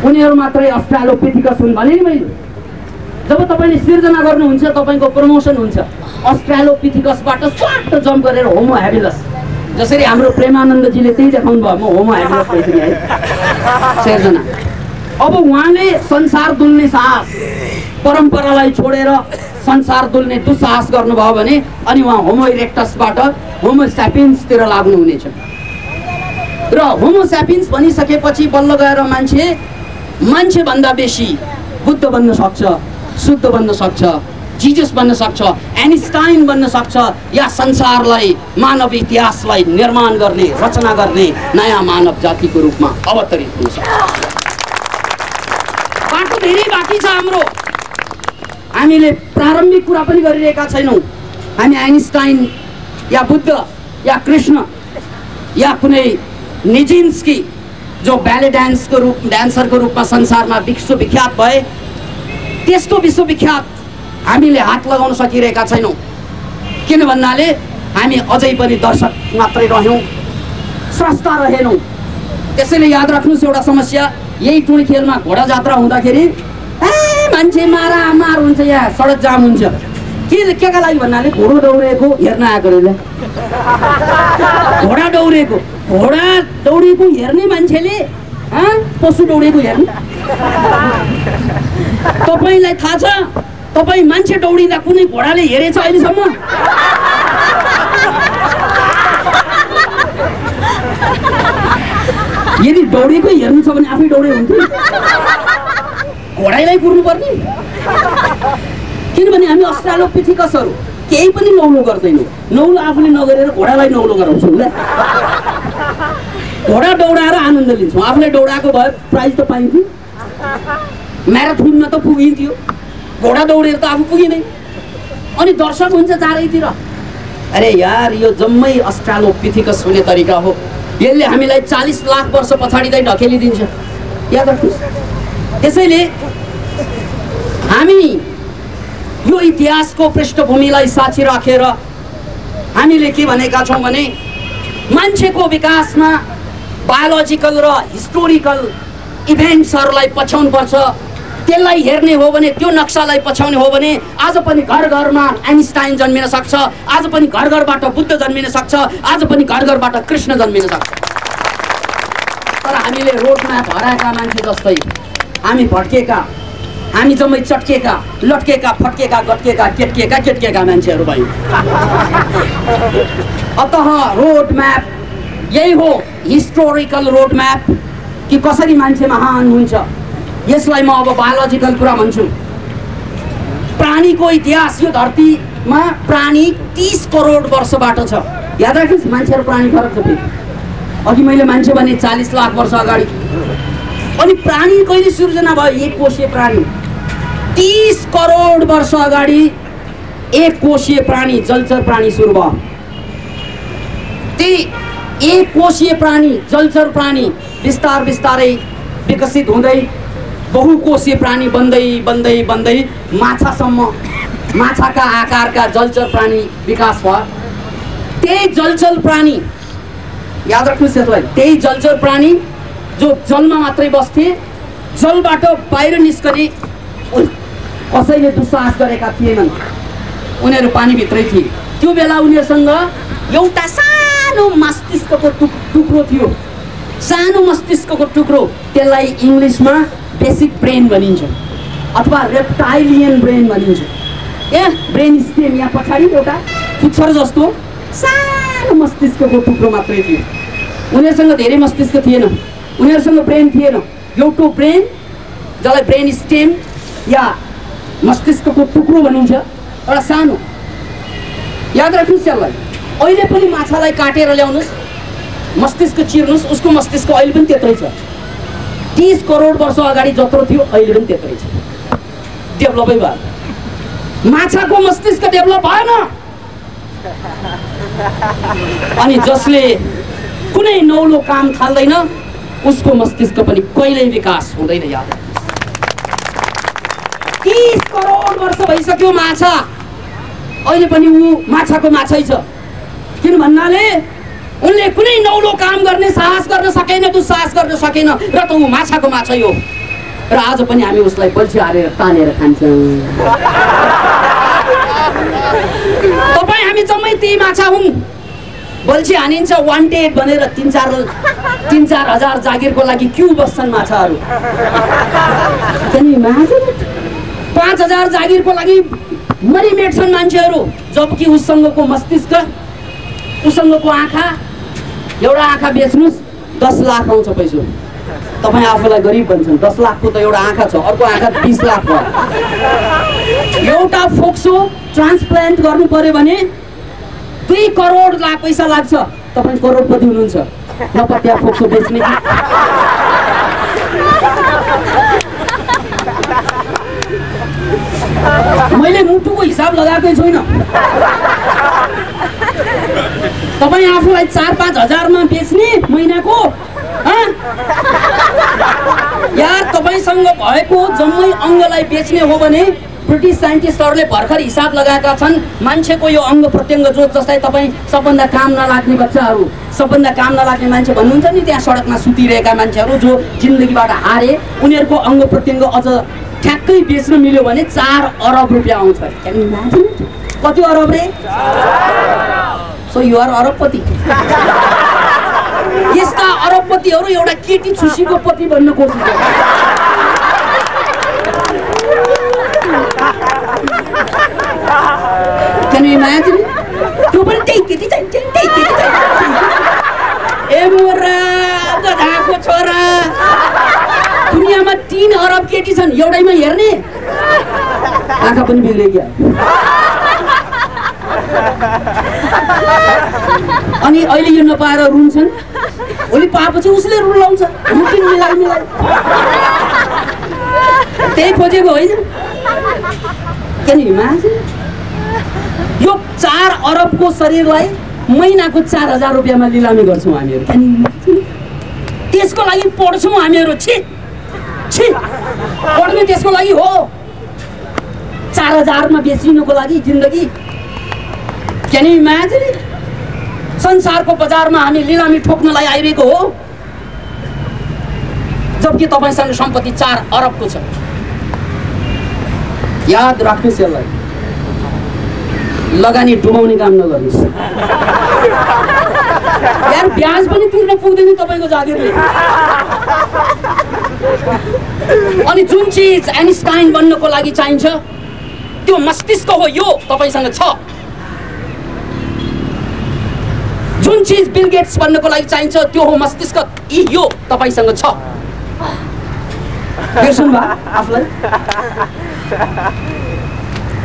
उनीहरू मात्रै अस्ट्रालोपिथिकस हुन् भने नि मैले। जब तपाईँले सिर्जना गर्नुहुन्छ तपाईँको प्रमोसन हुन्छ अस्ट्रालोपिथिकसबाट स्वाट जम्प गरेर होमो ह्याबिलस। जसरी हाम्रो प्रेमानन्दजीले त्यही देखाउनु भयो, म होमो ह्याबिलस भइसकेँ है सिर्जना। अब उहाँले संसार डुल्ने साहस, परम्परालाई छोडेर संसार डुल्ने दुस्साहस गर्नुभयो भने अनि उहाँ होमो इरेक्टसबाट होमो स्यापियन्सतिर लाग्नुहुनेछ। र होमो स्यापियन्स भनिसकेपछि बल्ल गएर मान्छे भन्दा बेसी बुद्ध बन्न सक्छ, शुद्ध बन्न सक्छ, जिजस बन्न सक्छ, आइन्स्टाइन बन्न सक्छ या संसारलाई, मानव इतिहासलाई निर्माण गर्ने, रचना गर्ने नयाँ मानव जातिको रूपमा अवतरित हुन सक्छ। बाटो धेरै बाँकी छ हाम्रो। हामीले प्रारम्भिक कुरा पनि गरिरहेका छैनौँ। हामी आइन्स्टाइन या बुद्ध या कृष्ण या कुनै निजिन्स्की जो ब्याले डान्सरको रूपमा संसारमा विश्वविख्यात भए त्यस्तो विश्वविख्यात हामीले हात लगाउन सकिरहेका छैनौँ। किन भन्नाले हामी अझै पनि दर्शक मात्रै रह्यौँ, स्रष्टा रहेनौँ। त्यसैले याद राख्नुहोस् एउटा समस्या, यही टोली खेलमा घोडा जात्रा हुँदाखेरि मान्छे मार हुन्छ, यहाँ सडक जाम हुन्छ। केका लागि भन्नाले घोडा दौडेको हेर्न आएको रहेछ। घोडा दौडेको हेर्ने मान्छेले पशु दौडेको हेर्ने। तपाईँलाई थाहा छ तपाईँ मान्छे दौडिँदा कुनै घोडाले हेरेछ अहिलेसम्म? यदि दौडेको हेर्नु छ भने आफै दौडे हुन्थ्यो, घोडालाई कुर्नु पर्ने। किनभने हामी अस्ट्रालोपिथिकसहरू केही पनि नौलो गर्दैनौँ। नौलो आफूले नगरेर घोडालाई नौलो गराउँछौँ। घोडा दौडाएर आनन्द लिन्छौँ। आफूले दौडाएको भए प्राइज त पाइन्थ्यो, म्याराथनमा त पुगिन्थ्यो। घोडा दौडेर त आफू पुगिँदैन। अनि दर्शक हुन्छ चारैतिर। अरे यार, यो जम्मै अस्ट्रालोपिथिकस हुने तरिका हो। यसले हामीलाई 40 लाख वर्ष पछाडि चाहिँ ढकेलिदिन्छ, याद राख्नुहोस्। त्यसैले हामी यो इतिहासको पृष्ठभूमिलाई साक्षी राखेर हामीले के भनेका छौँ भने मान्छेको विकासमा बायोलोजिकल र हिस्टोरिकल इभेन्ट्सहरूलाई पछ्याउनुपर्छ। त्यसलाई हेर्ने हो भने, त्यो नक्सालाई पछ्याउने हो भने आज पनि घर घरमा आइन्स्टाइन जन्मिन सक्छ, आज पनि घर घरबाट बुद्ध जन्मिन सक्छ, आज पनि घर घरबाट कृष्ण जन्मिन सक्छ। तर हामीले रोडमा हराएका मान्छे जस्तै हामी भड्केका, हामी जम्मै चट्केका, लट्केका, फट्केका, गट्केका, केट्केका मान्छेहरू भयौँ। अतः रोड म्याप यही हो, हिस्टोरिकल रोड म्याप, कि कसरी मान्छे महान हुन्छ। यसलाई म अब बायोलोजिकल कुरा भन्छु। प्राणीको इतिहास, यो धरतीमा प्राणी 30 करोड वर्षबाट छ। याद राख्नुहोस्, मान्छे र प्राणी फरक छ। फेरि अघि मैले मान्छे भने 40 लाख वर्ष अगाडि, अनि प्राणी कहिले सृजना भयो? एक कोशीय प्राणी। 30 करोड वर्ष अगाडि एक कोशीय प्राणी, जलचर प्राणी सुरु भयो। ती एक कोशीय प्राणी, जलचर प्राणी बिस्तार बिस्तारै विकसित हुँदै बहुकोशीय प्राणी बन्दै बन्दै बन्दै माछासम्म, माछाका आकारका जलचर प्राणी विकास भयो। त्यही जलचर प्राणी, याद राख्नुहोस् यसलाई, त्यही जलचर प्राणी जो जलमा मात्रै बस्थे, जलबाट बाहिर निस्कने कसैले दुस्साहस गरेका थिएनन्। उनीहरू पानीभित्रै थिए। त्यो बेला उनीहरूसँग एउटा सानो मस्तिष्कको टुक्रो थियो, सानो मस्तिष्कको टुक्रो। त्यसलाई इङ्ग्लिसमा बेसिक ब्रेन भनिन्छ अथवा रेप्टाइलियन ब्रेन भनिन्छ। ब्रेन स्टेम यहाँ पछाडि एउटा पुच्छर जस्तो सानो मस्तिष्कको टुक्रो मात्रै थियो। उनीहरूसँग धेरै मस्तिष्क थिएन, उनीहरूसँग ब्रेन थिएन। एउटा ब्रेन, जसलाई ब्रेन स्टेम या मस्तिष्कको टुक्रो भनिन्छ, एउटा सानो। याद राख्नुहोस् यसलाई। अहिले पनि माछालाई काटेर ल्याउनुहोस्, मस्तिष्क चिर्नुहोस्, उसको मस्तिष्क अहिले पनि त्यत्रै छ। 30 करोड वर्ष अगाडि जत्रो थियो अहिले पनि त्यत्रै छ। डेभलपै भयो। माछाको मस्तिष्क डेभलप भएन। अनि जसले कुनै नौलो काम थाल्दैन उसको मस्तिष्क पनि कहिल्यै विकास हुँदैन। याद 30 करोड वर्ष भइसक्यो माछा, अहिले पनि ऊ माछाको माछै छ। किन भन्नाले उनले कुनै नौलो काम गर्ने साहस गर्न सकेन, दुस्साहस गर्न सकेन, र त ऊ माछाको माछै हो। र आज पनि हामी उसलाई बल्छी हालेर तानेर खान्छौँ। तपाईँ हामी जम्मै त्यही माछा हुन्। बल्छी हानिन्छ वान्टेड भनेर 3-4 हजार जागिरको लागि क्यू बस्छन् माछाहरू। 5,000 जागिरको लागि मरिमेट्छन् मान्छेहरू, जबकि उसँगको मस्तिष्क, उसँगको आँखा, एउटा आँखा बेच्नुहोस् 10 लाख आउँछ पैसा। तपाईँ आफूलाई गरिब भन्छन्, 10 लाखको त एउटा आँखा छ, अर्को आँखा 20 लाख भयो। एउटा फोक्सो ट्रान्सप्लान्ट गर्नु पर्यो भने 2 करोड लाख पैसा लाग्छ। तपाईँ करोडपति हुनुहुन्छ, नपत्या फोक्सो बेच्ने। मैले मुटुको हिसाब लगाएकै छैन। तपाईँ आफूलाई 4-5 हजारमा बेच्ने महिनाको, यार तपाईँसँग भएको जम्मै अङ्गलाई बेच्ने हो भने ब्रिटिस साइन्टिस्टहरूले भर्खर हिसाब लगाएका छन्। मान्छेको यो अङ्ग प्रत्यङ्ग जो, जस्तै तपाईँ सबभन्दा काम नलाग्ने बच्चाहरू, सबभन्दा काम नलाग्ने मान्छे भन्नुहुन्छ नि, त्यहाँ सडकमा सुतिरहेका मान्छेहरू जो जिन्दगीबाट हारे, उनीहरूको अङ्ग प्रत्यङ्ग अझ ठ्याक्कै बेच्न मिल्यो भने 4 अरब रुपियाँ आउँछ। कति अरब रे? सो यु आर अरबपति। यस्ता अरबपतिहरू एउटा केटी छुसीको पति बन्न कोसिस गर्छ। Can you imagine? त्यो पनि त्यही केटी चाहिँ, त्यही केटी चाहिँ। ए मोरा गधाको छोरा, दुनियाँमा 3 अरब केटी छन्, एउटैमा हेर्ने? आँखा पनि बिग्रियो। अनि अहिले यो नपाएर रुन्छन्, भोलि पाएपछि उसले रुलाउँछ, रुटिन मिलाइ मिलाइ। त्यही खोजेको होइन? Can you imagine? यो 4 अरबको शरीरलाई महिनाको 4000 रुपियाँमा लिलामी गर्छौँ हामीहरू। त्यसको लागि पढ्छौँ हामीहरू। छि पढ्ने त्यसको लागि हो, 4000 मा बेचिनुको लागि जिन्दगी। Can you imagine? संसारको बजारमा हामी लिलामी ठोक्नलाई आइरहेको हो, जबकि तपाईसँग सम्पत्ति 4 अरबको छ। याद राख्नुहोस् यसलाई, लगानी डुबाउने काम नगर्नुहोस् यार। ब्याज पनि तिर्न पुग्दैन तपाईँको जागिरले। अनि जुन चिज आइन्स्टाइन बन्नको लागि चाहिन्छ त्यो मस्तिष्क हो, यो तपाईसँग छ। जुन चिज बिल गेट्स बन्नको लागि चाहिन्छ त्यो हो मस्तिष्क, यो तपाईसँग छ। बिर्सनु भयो आफूलाई?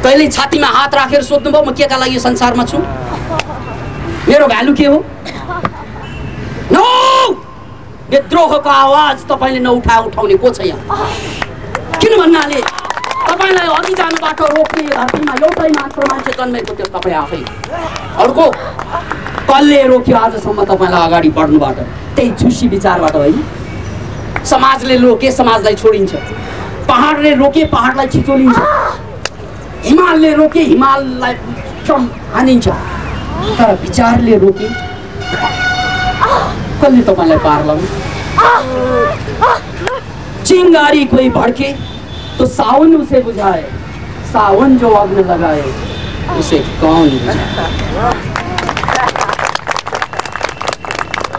कहिले छातीमा हात राखेर सोध्नुभयो म केका लागि संसारमा छु, मेरो भ्यालु के हो? नो! विद्रोहको आवाज तपाईँले उठाउने को छ यहाँ? किन भन्नाले तपाईँलाई अघि जानुबाट रोक्ने धरतीमा एउटै मात्र मान्छे जन्मेको त्यो तपाईँ आफै। अर्को कसले रोक्यो आजसम्म तपाईँलाई अगाडि बढ्नुबाट? त्यही झुसी विचारबाट होइन। समाजले रोके समाजलाई छोडिन्छ, पहाडले रोके पहाडलाई छिचोलिन्छ, हिमालले रोके हिमाललाई हानिन्छ, तर विचारले रोके कसले तपाईँलाई पार लाउने? चिंगारी कोई भड़के तो सावन उसे बुझाए, सावन जो आग में लगाए उसे कौन बुझाए?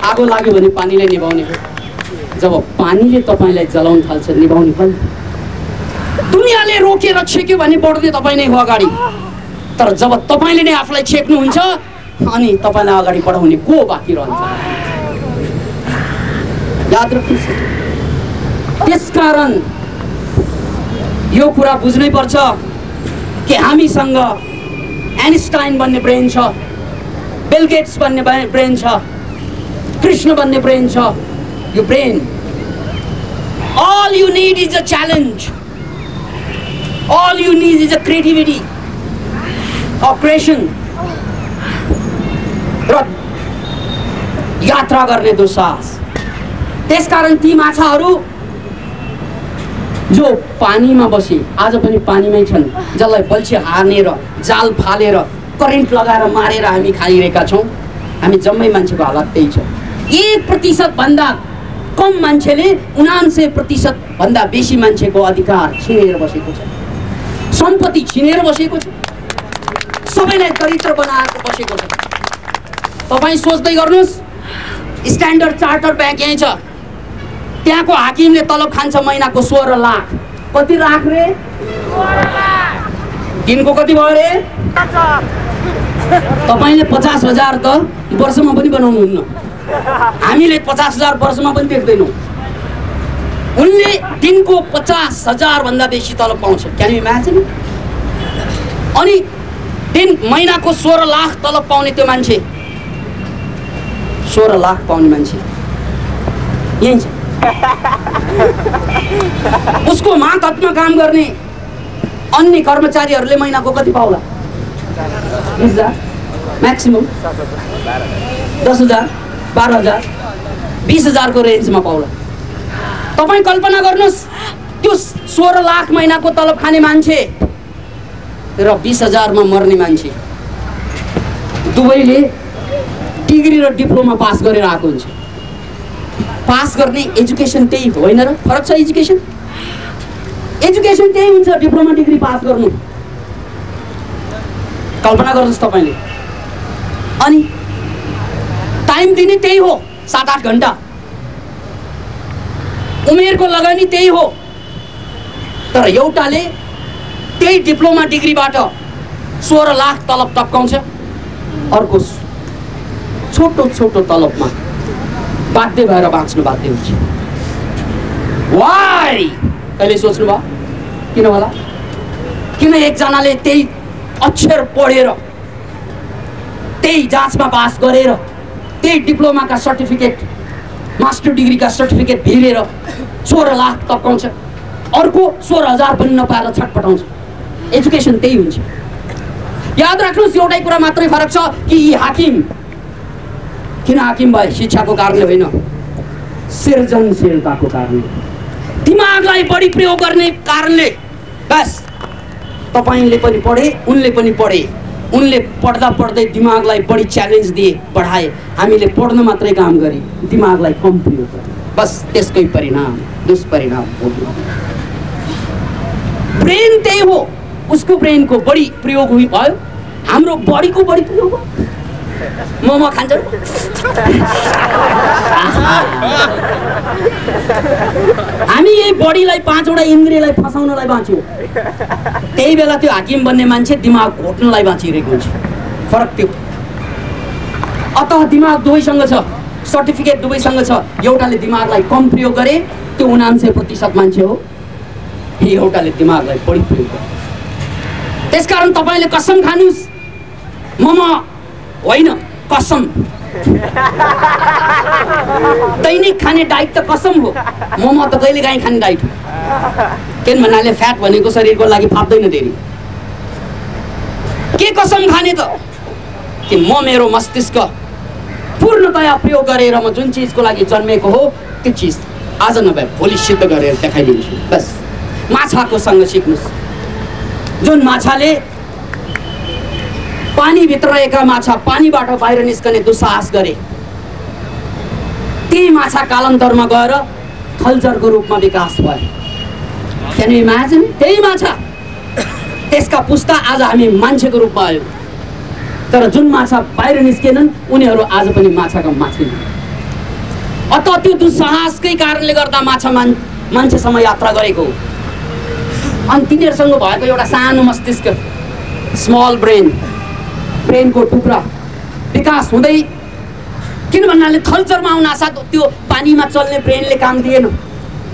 आगो लाग्यो भने पानीले निभाउने हो, जब पानीले तपाईँलाई जलाउन थाल्छ निभाउने कसले? दुनियाँले रोकेर छेक्यो भने बढ्दै तपाईँ नै हो अगाडि, तर जब तपाईँले नै आफूलाई छेक्नुहुन्छ अनि तपाईँलाई अगाडि बढाउने को बाँकी रहन्छ? याद राख्नुहोस्। त्यसकारण यो कुरा बुझ्नै पर्छ कि हामीसँग आइन्स्टाइन बन्ने ब्रेन छ, बिल गेट्स बन्ने ब्रेन छ, कृष्ण बन्ने ब्रेन छ। यो brain, all you need is a challenge, all you need is a creativity or creation र यात्रा गर्ने दुस्साहस। त्यसकारण ती माछाहरू जो पानीमा बसे आज पनि पानीमै छन्, जसलाई बल्छी हानेर जाल फालेर करेन्ट लगाएर मारेर हामी खाइरहेका छौँ, हामी जम्मै मान्छेको हालत त्यही छ। 1% भन्दा कम मान्छेले 79% भन्दा बेसी मान्छेको अधिकार छिनेर बसेको छ, सम्पत्ति छिनेर बसेको छ, सबैलाई दरिद्र बनाएर बसेको छ। तपाईँ सोच्दै गर्नुहोस्, स्ट्यान्डर्ड चार्टर ब्याङ्क यहीँ छ, त्यहाँको हाकिमले तलब खान्छ महिनाको 16 लाख। कति लाख रे? दिनको कति भयो रे? तपाईँले 50,000 त वर्षमा पनि बनाउनुहुन्न, हामीले 50,000 वर्षमा पनि देख्दैनौँ। उनले दिनको 50,000 भन्दा बेसी तलब पाउँछ। Can you imagine? अनि महिनाको 16 लाख तलब पाउने त्यो मान्छे, 16 लाख पाउने मान्छे यही छ। उसको मातहतमा काम गर्ने अन्य कर्मचारीहरूले महिनाको कति पाउला? 20,000 म्याक्सिमम, 10,000, 12,000, 20,000 को रेन्जमा पाउला। तपाईँ कल्पना गर्नुहोस्, त्यो 16 लाख महिनाको तलब खाने मान्छे र 20,000 मा मर्ने मान्छे, दुवैले डिग्री र डिप्लोमा पास गरेर आएको हुन्छ। पास गर्ने एजुकेसन त्यही होइन र? फरक छ एजुकेसन? एजुकेसन त्यही हुन्छ, डिप्लोमा डिग्री पास गर्नु। कल्पना गर्नुहोस् तपाईँले। अनि टाइम दिने त्यही हो, 7-8 घण्टा। उमेरको लगानी त्यही हो, तर एउटाले त्यही डिप्लोमा डिग्रीबाट 16 लाख तलब टप्काउँछ, अर्को छोटो छोटो तलबमा बाध्य भएर बाँच्नु बाध्य हुन्छ। वाइ? कहिले सोच्नु भयो किन होला? किन एकजनाले त्यही अक्षर पढेर, त्यही जाँचमा पास गरेर, त्यही डिप्लोमाका सर्टिफिकेट, मास्टर डिग्रीका सर्टिफिकेट भिरेर 16 लाख टप्काउँछ, अर्को 16,000 पनि नपाएर छटपटाउँछ? एजुकेसन त्यही हुन्छ। याद राख्नुहोस्, एउटै कुरा मात्रै फरक छ कि यी हाकिम किन हाकिम भए? शिक्षाको कारणले होइन, सृजनशीलताको कारणले, दिमागलाई बढी प्रयोग गर्ने कारणले। बस तपाईले पनि पढे, उनले पनि पढे, उनले पढ्दा पढ्दै दिमागलाई बढी च्यालेन्ज दिए, पढाए, हामीले पढ्न मात्रै काम गरे, दिमागलाई कम प्रयोग गरे। बस त्यसकै परिणाम, दुष्परिणाम भोग्नु। ब्रेन त्यही हो, उसको ब्रेनको बढी प्रयोग भयो, हाम्रो बडीको बढी प्रयोग हो। मोमो खान्छ, हामी यही बडीलाई 5 वटा इन्द्रियलाई फसाउनलाई बाँच्यौँ। त्यही बेला त्यो हाकिम बन्ने मान्छे दिमाग घोट्नलाई बाँचिरहेको हुन्छ। फरक त्यो। अतः दिमाग दुवैसँग छ, सर्टिफिकेट दुवैसँग छ। एउटाले दिमागलाई कम प्रयोग गरे, त्यो 79% मान्छे हो, एउटाले दिमागलाई बढी प्रयोग गरे। त्यसकारण तपाईले कसम खानुस्, मोमो होइन, कसम। दैनिक खाने डाइट त कसम हो, मोमो त कहिलेकाहीँ खाने डाइट हो। किन भन्नाले फ्याट भनेको शरीरको लागि फाप्दैन धेरै। के कसम खाने त कि म मेरो मस्तिष्क पूर्णतया प्रयोग गरेर म जुन चिजको लागि जन्मेको हो त्यो चिज आज नभए भोलि सिद्ध गरेर देखाइदिन्छु। बस माछाको सँग सिक्नुस्। जुन माछाले पानीभित्र रहेका माछा पानीबाट बाहिर निस्कने दुस्साहस गरे, ती माछा कालान्तरमा गएर थलचरको रूपमा विकास भयो। Can you imagine? त्यही माछा, त्यसका पुस्ता आज हामी मान्छेको रूपमा आयौँ। तर जुन माछा बाहिर निस्केनन् उनीहरू आज पनि माछाका माछै हुन्। अत त्यो दुस्साहसकै कारणले गर्दा माछा मान्छेसम्म यात्रा गरेको हो। अनि तिनीहरूसँग भएको एउटा सानो मस्तिष्क, स्मल ब्रेन, ब्रेनको टुक्रा विकास हुँदै, किन भन्नाले थलचरमा आउन आशा त्यो पानीमा चल्ने ब्रेनले काम दिएन,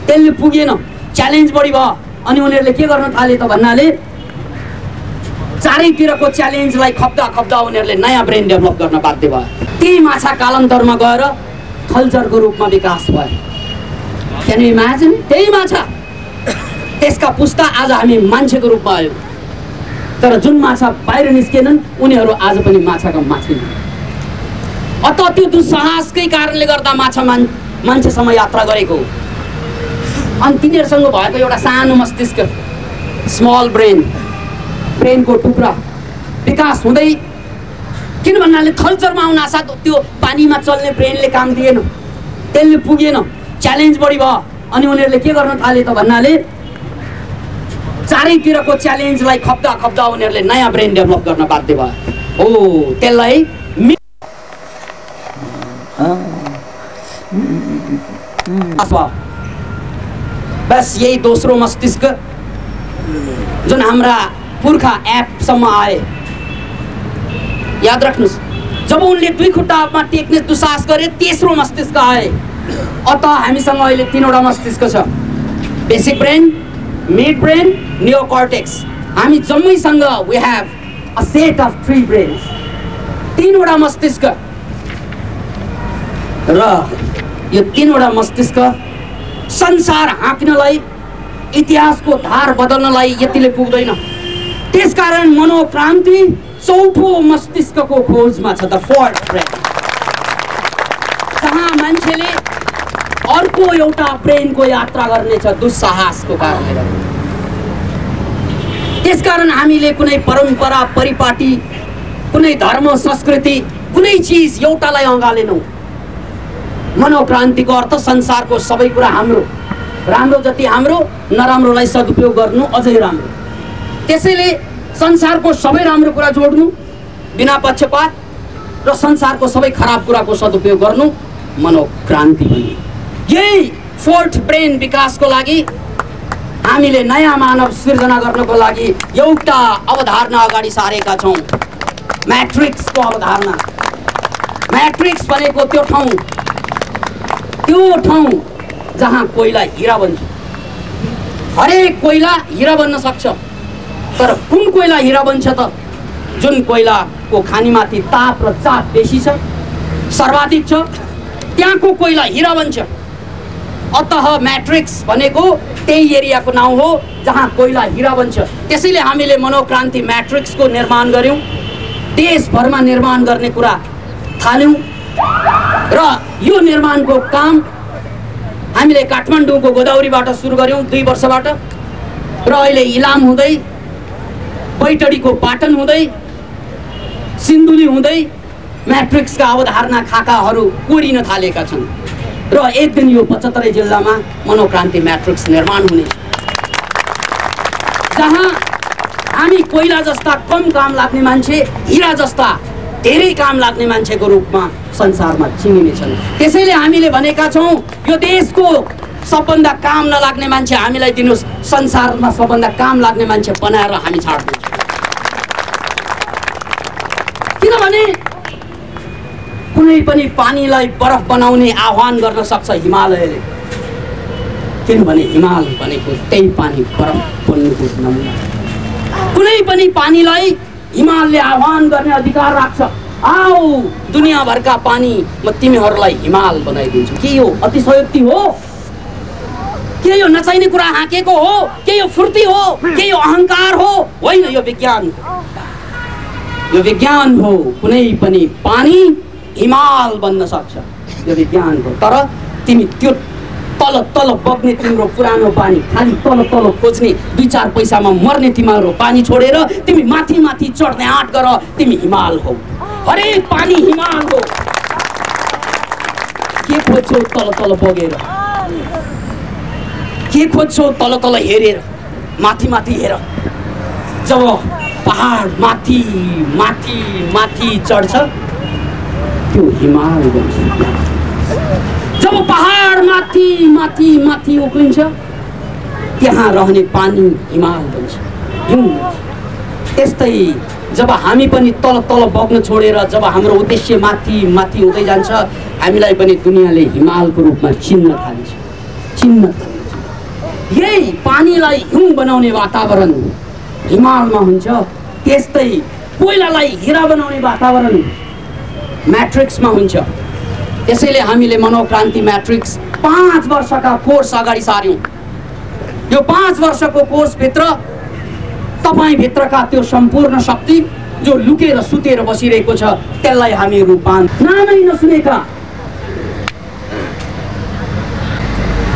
त्यसले पुगेन, च्यालेन्ज बढी भयो। अनि उनीहरूले के गर्न थाले त भन्नाले चारैतिरको च्यालेन्जलाई खप्दा खप्दा उनीहरूले नयाँ ब्रेन डेभलप गर्न बाध्य भयो। त्यही माछा कालान्तरमा गएर थलचरको रूपमा विकास भयो। Can you imagine? त्यही माछा, त्यसका पुस्ता आज हामी मान्छेको रूपमा आयौँ। तर जुन माछा बाहिर निस्केनन् उनीहरू आज पनि माछाका माछै हुन्। अत त्यो दुस्साहसकै कारणले गर्दा माछा मान्छेसम्म यात्रा गरेको हो। अनि तिनीहरूसँग भएको एउटा सानो मस्तिष्क, स्मल ब्रेन, ब्रेनको टुक्रा विकास हुँदै, किन भन्नाले थलचरमा आउन आशा त्यो पानीमा चल्ने ब्रेनले काम दिएन, त्यसले पुगेन, च्यालेन्ज बढी भयो। अनि उनीहरूले के गर्न थाले त भन्नाले चारैतिरको च्यालेन्जलाई खप्दा खप्दा उनीहरूले नयाँ ब्रेन डेभलप गर्न बाध्य भयो। हो, त्यसलाई बस यही दोस्रो मस्तिष्क जुन हाम्रा पुर्खा एपसम्म आए। याद राख्नुहोस्, जब उनले 2 खुट्टामा टेक्ने दुस्साहस गरे तेस्रो मस्तिष्क आए। अत हामीसँग अहिले 3वटा मस्तिष्क छ, basic brain, mid brain, neocortex. हामी जम्मैसँग we have a set of 3 brains, 3वटा मस्तिष्क। र यो 3वटा मस्तिष्क संसार हाँक्नलाई, इतिहासको धार बदल्नलाई यतिले पुग्दैन। त्यसकारण मनोक्रान्ति 4थो मस्तिष्कको खोजमा छ, द 4th ब्रेन, जहाँ मान्छेले अर्को एउटा ब्रेनको यात्रा गर्नेछ दुस्साहसको कारणले गर्दा। त्यसकारण हामीले कुनै परम्परा, परिपाटी, कुनै धर्म, संस्कृति, कुनै चिज एउटालाई अँगालेनौँ। मनोक्रान्तिको अर्थ संसारको सबै कुरा हाम्रो, राम्रो जति हाम्रो, नराम्रोलाई सदुपयोग गर्नु अझै राम्रो। त्यसैले संसारको सबै राम्रो कुरा जोड्नु बिना पक्षपात र संसारको सबै खराब कुराको सदुपयोग गर्नु मनोक्रान्ति भन्ने। यही 4th ब्रेन विकासको लागि हामीले नयाँ मानव सृजना गर्नको लागि एउटा अवधारणा अगाडि सारेका छौँ, म्याट्रिक्सको अवधारणा। म्याट्रिक्स भनेको त्यो ठाउँ जहाँ कोइला हिरा बन्छ। हरेक कोइला हिरा बन्न सक्छ, तर कुन कोइला हिरा बन्छ त? जुन कोइलाको खानीमाथि ताप र चाप बेसी छ, सर्वाधिक छ, त्यहाँको कोइला हिरा बन्छ। अतः म्याट्रिक्स भनेको त्यही एरियाको नाउँ हो जहाँ कोइला हिरा बन्छ। त्यसैले हामीले मनोक्रान्ति म्याट्रिक्सको निर्माण गर्यौँ, देशभरमा निर्माण गर्ने कुरा थाल्यौँ र यो निर्माणको काम हामीले काठमाडौँको गोदावरीबाट सुरु गर्यौँ 2 वर्षबाट र अहिले इलाम हुँदै बैतडीको पाटन हुँदै सिन्धुली हुँदै म्याट्रिक्सका अवधारणा खाकाहरू कोरिन थालेका छन् र एक दिन यो 75 जिल्लामा मनोक्रान्ति म्याट्रिक्स निर्माण हुने, जहाँ हामी कोइला जस्ता कम काम लाग्ने मान्छे हिरा जस्ता धेरै काम लाग्ने मान्छेको रूपमा संसारमा चिनिनेछन्। त्यसैले हामीले भनेका छौँ यो देशको सबभन्दा काम नलाग्ने मान्छे हामीलाई दिनुहोस्, संसारमा सबभन्दा काम लाग्ने मान्छे बनाएर हामी छाड्छौँ। किनभने कुनै पनि पानीलाई बरफ बनाउने आह्वान गर्न सक्छ हिमालयले, किनभने हिमाल भनेको त्यही पानी बरफ बन्नुको नमुना। कुनै पनि पानीलाई हिमालले आह्वान गर्ने अधिकार राख्छ, आओ दुनियाँभरका पानी म तिमीहरूलाई हिमाल बनाइदिन्छु। के यो अतिशयोक्ति हो? के यो नचाहिने कुरा हाँकेको हो? के यो फुर्ती हो? के यो अहङ्कार हो? होइन, यो विज्ञान, यो विज्ञान हो। कुनै पनि पानी हिमाल बन्न सक्छ, यो विज्ञान हो। तर तिमी त्यो तल तल बग्ने तिम्रो पुरानो पानी, खालि तल तल खोज्ने 2-4 पैसामा मर्ने तिम्रो पानी छोडेर तिमी माथि माथि चढ्ने आँट गर, तिमी हिमाल हो। हरेक पानी हिमाल हो। के खोज्छौ तल तल बगेर? के खोज्छौ तल तल हेरेर, माथि माथि हेर? जब पहाड माथि माथि माथि चढ्छ त्यो हिमाल बन्छ। जब पहाड माथि माथि माथि उक्लिन्छ त्यहाँ रहने पानी हिमाल बन्छ, हिउँ बन्छ। त्यस्तै जब हामी पनि तल तल बग्न छोडेर जब हाम्रो उद्देश्य माथि माथि हुँदै जान्छ, हामीलाई पनि दुनियाँले हिमालको रूपमा चिन्न थाल्छ। यही पानीलाई हिउँ बनाउने वातावरण हिमालमा हुन्छ, त्यस्तै कोइलालाई हिरा बनाउने वातावरण म्याट्रिक्समा हुन्छ। त्यसैले हामीले मनोक्रान्ति म्याट्रिक्स 5 वर्षका कोर्स अगाडि सार्यौँ। यो 5 वर्षको कोर्सभित्र तपाईभित्रका त्यो सम्पूर्ण शक्ति जो लुकेर सुतेर बसिरहेको छ त्यसलाई हामी रूपान्तरण, नामै नसुनेका,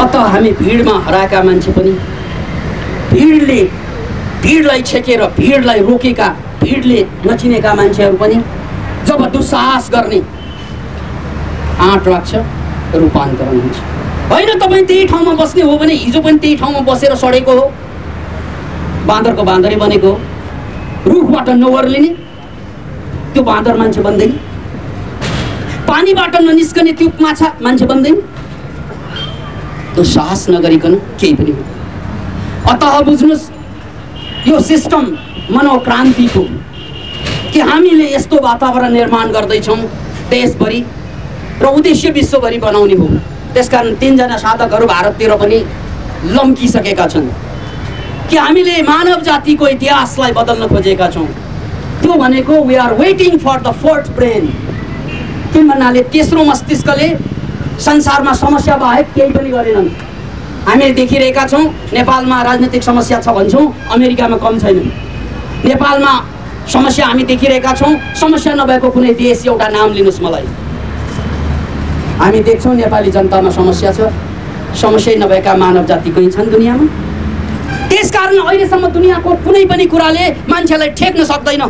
अत हामी भिडमा हराएका मान्छे पनि, भिडलाई छेकेर भिडलाई रोकेका, भिडले नचिनेका मान्छेहरू पनि जब दुस्साहस गर्ने आँट राख्छ रूपान्तरण हुन्छ। होइन, तपाईँ त्यही ठाउँमा बस्ने हो भने हिजो पनि त्यही ठाउँमा बसेर सडेको हो, बाँदरको बाँदरै बनेको हो। रुखबाट नओर्लिने त्यो बाँदर मान्छे बन्दैन, पानीबाट ननिस्कने त्यो माछा मान्छे बन्दैन। त्यो साहस नगरिकन केही पनि हो। अतः बुझ्नुहोस् यो सिस्टम मनोक्रान्तिको कि हामीले यस्तो वातावरण निर्माण गर्दैछौँ देशभरि र उद्देश्य विश्वभरि बनाउने हो। त्यसकारण 3 जना साधकहरू भारततिर पनि लम्किसकेका छन् कि हामीले मानव जातिको इतिहासलाई बदल्न खोजेका छौँ। त्यो भनेको we are waiting for the 4th brain. किन भन्नाले तेस्रो मस्तिष्कले संसारमा समस्या बाहेक केही पनि गरेनन्। हामीले देखिरहेका छौँ नेपालमा राजनीतिक समस्या छ भन्छौँ, अमेरिकामा कम छैन। नेपालमा समस्या हामी देखिरहेका छौँ, समस्या नभएको कुनै देश एउटा नाम लिनुहोस् मलाई। हामी देख्छौँ नेपाली जनतामा समस्या छ, समस्या नभएका मानव जाति कहीँ छन् दुनियाँमा। त्यसकारण अहिलेसम्म दुनियाँको कुनै पनि कुराले मान्छेलाई ठेक्न सक्दैन।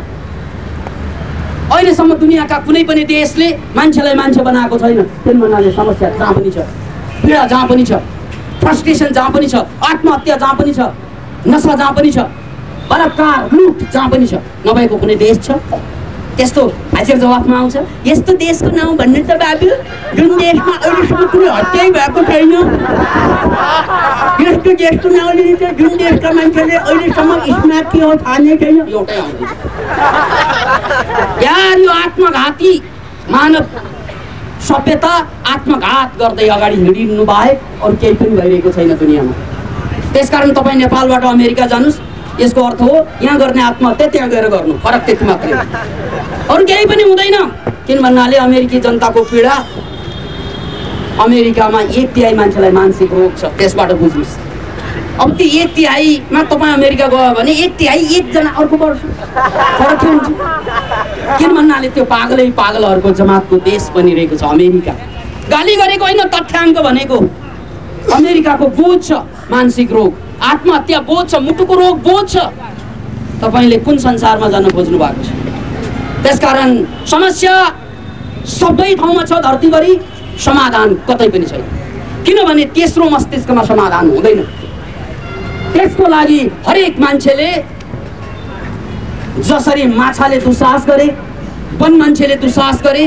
अहिलेसम्म दुनियाँका कुनै पनि देशले मान्छेलाई मान्छे बनाएको छैन। त्यही भन्नाले समस्या जहाँ पनि छ, पीडा जहाँ पनि छ, फ्रस्ट्रेसन जहाँ पनि छ, आत्महत्या जहाँ पनि छ, नशा जहाँ पनि छ, बलात्कार लुट जहाँ पनि छ, नभएको कुनै देश छ? त्यस्तो हाजिर जवाफमा आउँछ यस्तो देशको नाउँ भन्नु त बाबु जुन देशमा अहिलेसम्म कुनै हत्याइ भएको छैन, यस्तो देशको नाउँ लिने त जुन देशका मान्छेले अहिलेसम्म स्मारकी हो थाहा नै छैन। एउटै आउँदैन यार, यो आत्मघाती मानव सभ्यता आत्मघात गर्दै अगाडि हिँडिनु बाहेक अरू केही पनि भइरहेको छैन दुनियाँमा। त्यसकारण तपाईँ नेपालबाट अमेरिका जानुहोस्, यसको अर्थ हो यहाँ गर्ने आत्महत्या त्यहाँ गएर गर्नु, फरक त्यति मात्रै हो, अरू केही पनि हुँदैन। किन भन्नाले अमेरिकी जनताको पीडा अमेरिकामा 1/3 मान्छेलाई मानसिक रोग छ, त्यसबाट बुझ्नुहोस्। अब त्यो 1/3मा तपाईँ अमेरिका गयो भने 1/3 एकजना अर्को वर्ष फरक के हुन्छ? किन भन्नाले त्यो पागलहरूको जमातको देश बनिरहेको छ अमेरिका। गाली गरेको होइन, तथ्याङ्क भनेको। अमेरिकाको बोझ छ मानसिक रोग, आत्महत्या बोझ छ, मुटुको रोग बोझ छ। तपाईँले कुन संसारमा जान खोज्नु भएको छ? त्यसकारण समस्या सबै ठाउँमा छ धरतीभरि, समाधान कतै पनि छैन। किनभने तेस्रो मस्तिष्कमा समाधान हुँदैन। त्यसको लागि हरेक मान्छेले जसरी माछाले दुस्साहस गरे, वन मान्छेले दुस्साहस गरे,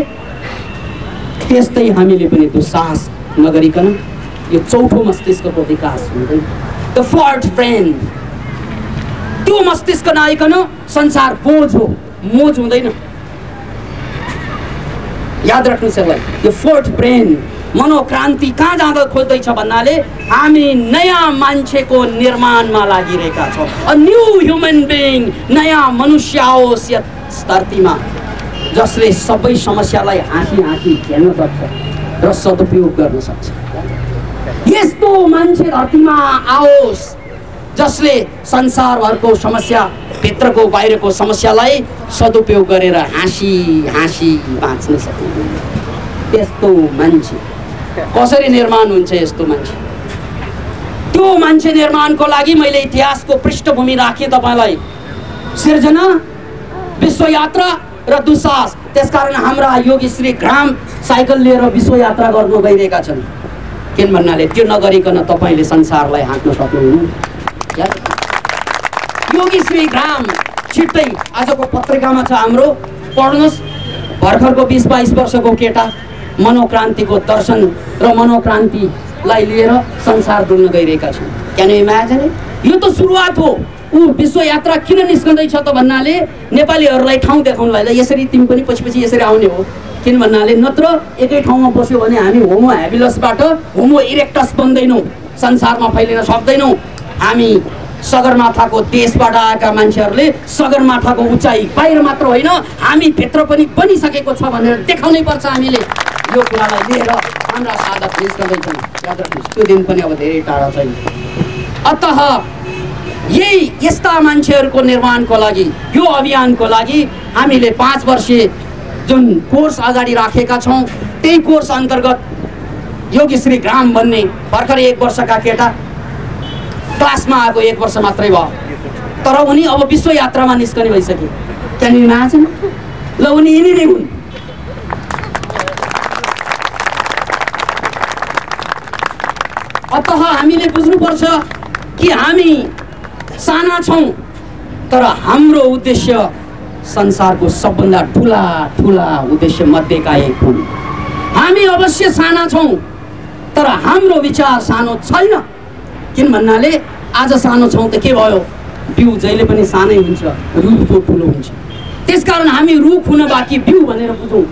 त्यस्तै हामीले पनि दुस्साहस नगरिकन यो चौथो मस्तिष्कको विकास हुँदैन। द फोर्थ ब्रेन, त्यो मस्तिष्क नआइकन संसार बोझ हो, मोज हुँदैन। याद राख्नुहोस् यसलाई। यो फोर्थ ब्रेन मनोक्रान्ति कहाँ जाँदा खोज्दैछ भन्नाले हामी नयाँ मान्छेको निर्माणमा लागिरहेका छौँ। अ न्यू ह्युमन बिइङ, नयाँ मनुष्य आओस् यस धरतीमा, जसले सबै समस्यालाई हाँसी हाँसी झेल्न सक्छ र सदुपयोग गर्न सक्छ। यस्तो मान्छे धरतीमा आओस् जसले संसारभरको समस्या, भित्रको बाहिरको समस्यालाई सदुपयोग गरेर हाँसी हाँसी बाँच्न सक्ने त्यस्तो मान्छे कसरी निर्माण हुन्छ? यस्तो मान्छे, त्यो मान्छे निर्माणको लागि मैले इतिहासको पृष्ठभूमि राखेँ तपाईँलाई। सिर्जना, विश्वयात्रा र दुस्साहस। त्यसकारण हाम्रा योगीश्री ग्राम साइकल लिएर विश्वयात्रा गर्न गइरहेका छन्। किन भन्नाले त्यो नगरिकन तपाईँले संसारलाई हाँक्न सक्नुहुन्न। योगीश्री ग्राम छिट्टै आजको पत्रिकामा छ हाम्रो, पढ्नुहोस्। भर्खरको 20-22 वर्षको केटा मनोक्रान्तिको दर्शन र मनोक्रान्तिलाई लिएर संसार डुल्न गइरहेका छन्। Can you imagine? यो त सुरुवात हो। ऊ विश्वयात्रा किन निस्कँदैछ त भन्नाले नेपालीहरूलाई ठाउँ देखाउनलाई, यसरी तिमी पनि पछि पछि यसरी आउने हो। किन भन्नाले नत्र एकै ठाउँमा बस्यो भने हामी होमो ह्याबिलसबाट होमो इरेक्टस बन्दैनौँ, संसारमा फैलिन सक्दैनौँ। हामी सगरमाथाको देशबाट आएका मान्छेहरूले सगरमाथाको उचाइ बाहिर मात्र होइन, हामी भित्र पनि बनिसकेको छ भनेर देखाउनै पर्छ। हामीले यो कुरालाई लिएर हाम्रा साधक निस्कँदैछन्। याद राख्नुहोस्, त्यो दिन पनि अब धेरै टाढा छैन। अतः यही यस्ता मान्छेहरूको निर्माणको लागि, यो अभियानको लागि हामीले 5 वर्षीय जुन कोर्स अगाडि राखेका छौँ, त्यही कोर्स अन्तर्गत योगीश्री ग्राम भन्ने भर्खर 1 वर्षका केटा, क्लासमा आएको 1 वर्ष मात्रै भयो, तर उनी अब विश्वयात्रामा निस्कने भइसके। Can you imagine? ल, उनी यिनी नै हुन्। अतः हामीले बुझ्नुपर्छ कि हामी साना छौँ, तर हाम्रो उद्देश्य संसारको सबभन्दा ठुला ठुला उद्देश्य मध्येका एक हुन्। हामी अवश्य साना छौँ, तर हाम्रो विचार सानो छैन। किन भन्नाले आज सानो छौँ त के भयो? बिउ जहिले पनि सानै हुन्छ, रुख त ठुलो हुन्छ। त्यसकारण हामी रुख हुन बाँकी बिउ भनेर बुझौँ।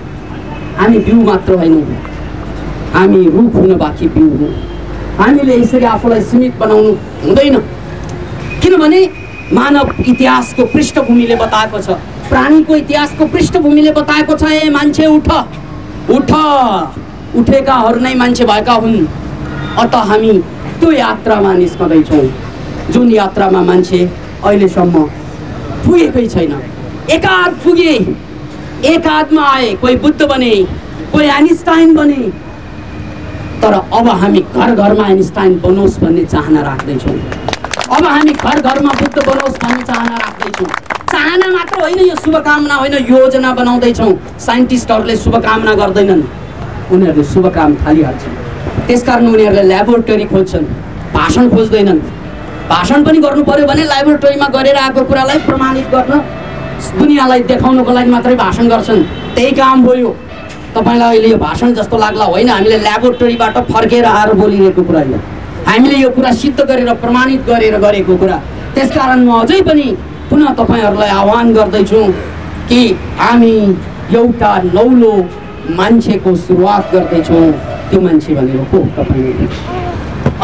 हामी बिउ मात्र होइनौँ, हामी रुख हुन बाँकी बिउ हौँ। हामीले यसरी आफूलाई सीमित बनाउनु हुँदैन। किनभने मानव इतिहासको पृष्ठभूमिले बताएको छ, प्राणीको इतिहासको पृष्ठभूमिले बताएको छ, ए मान्छे उठ उठ, उठेकाहरू नै मान्छे भएका हुन्। अतः हामी त्यो यात्रामा निस्कँदैछौँ, जुन यात्रामा मान्छे अहिलेसम्म पुगेकै छैन। एकाध पुगे, एकाधमा आए, कोही बुद्ध बने, कोही आइन्स्टाइन बने, तर अब हामी घर घरमा आइन्स्टाइन बनोस् भन्ने चाहना राख्दैछौँ। अब हामी घर घरमा बुद्ध बनोस् भन्ने चाहना राख्दैछौँ। चाहना मात्र होइन, यो शुभकामना होइन, योजना बनाउँदैछौँ। साइन्टिस्टहरूले शुभकामना गर्दैनन्, उनीहरूले शुभकाम थालिहाल्छन्। त्यसकारण उनीहरूले ल्याबोरेटरी खोज्छन्, भाषण खोज्दैनन्। भाषण पनि गर्नु पर्यो भने ल्याबोरेटरीमा गरेर आएको कुरालाई प्रमाणित गर्न, दुनियाँलाई देखाउनको लागि मात्रै भाषण गर्छन्। त्यही काम हो यो। तपाईँलाई अहिले यो भाषण जस्तो लाग्ला, होइन, हामीले ल्याबोरेटरीबाट फर्केर आएर बोलिरहेको कुरा यो, हामीले यो कुरा सिद्ध गरेर प्रमाणित गरेर गरेको कुरा। त्यसकारण म अझै पनि पुनः तपाईँहरूलाई आह्वान गर्दैछु कि हामी एउटा नौलो मान्छेको सुरुवात गर्दैछौँ। त्यो मान्छे भनेको को तपाईँले?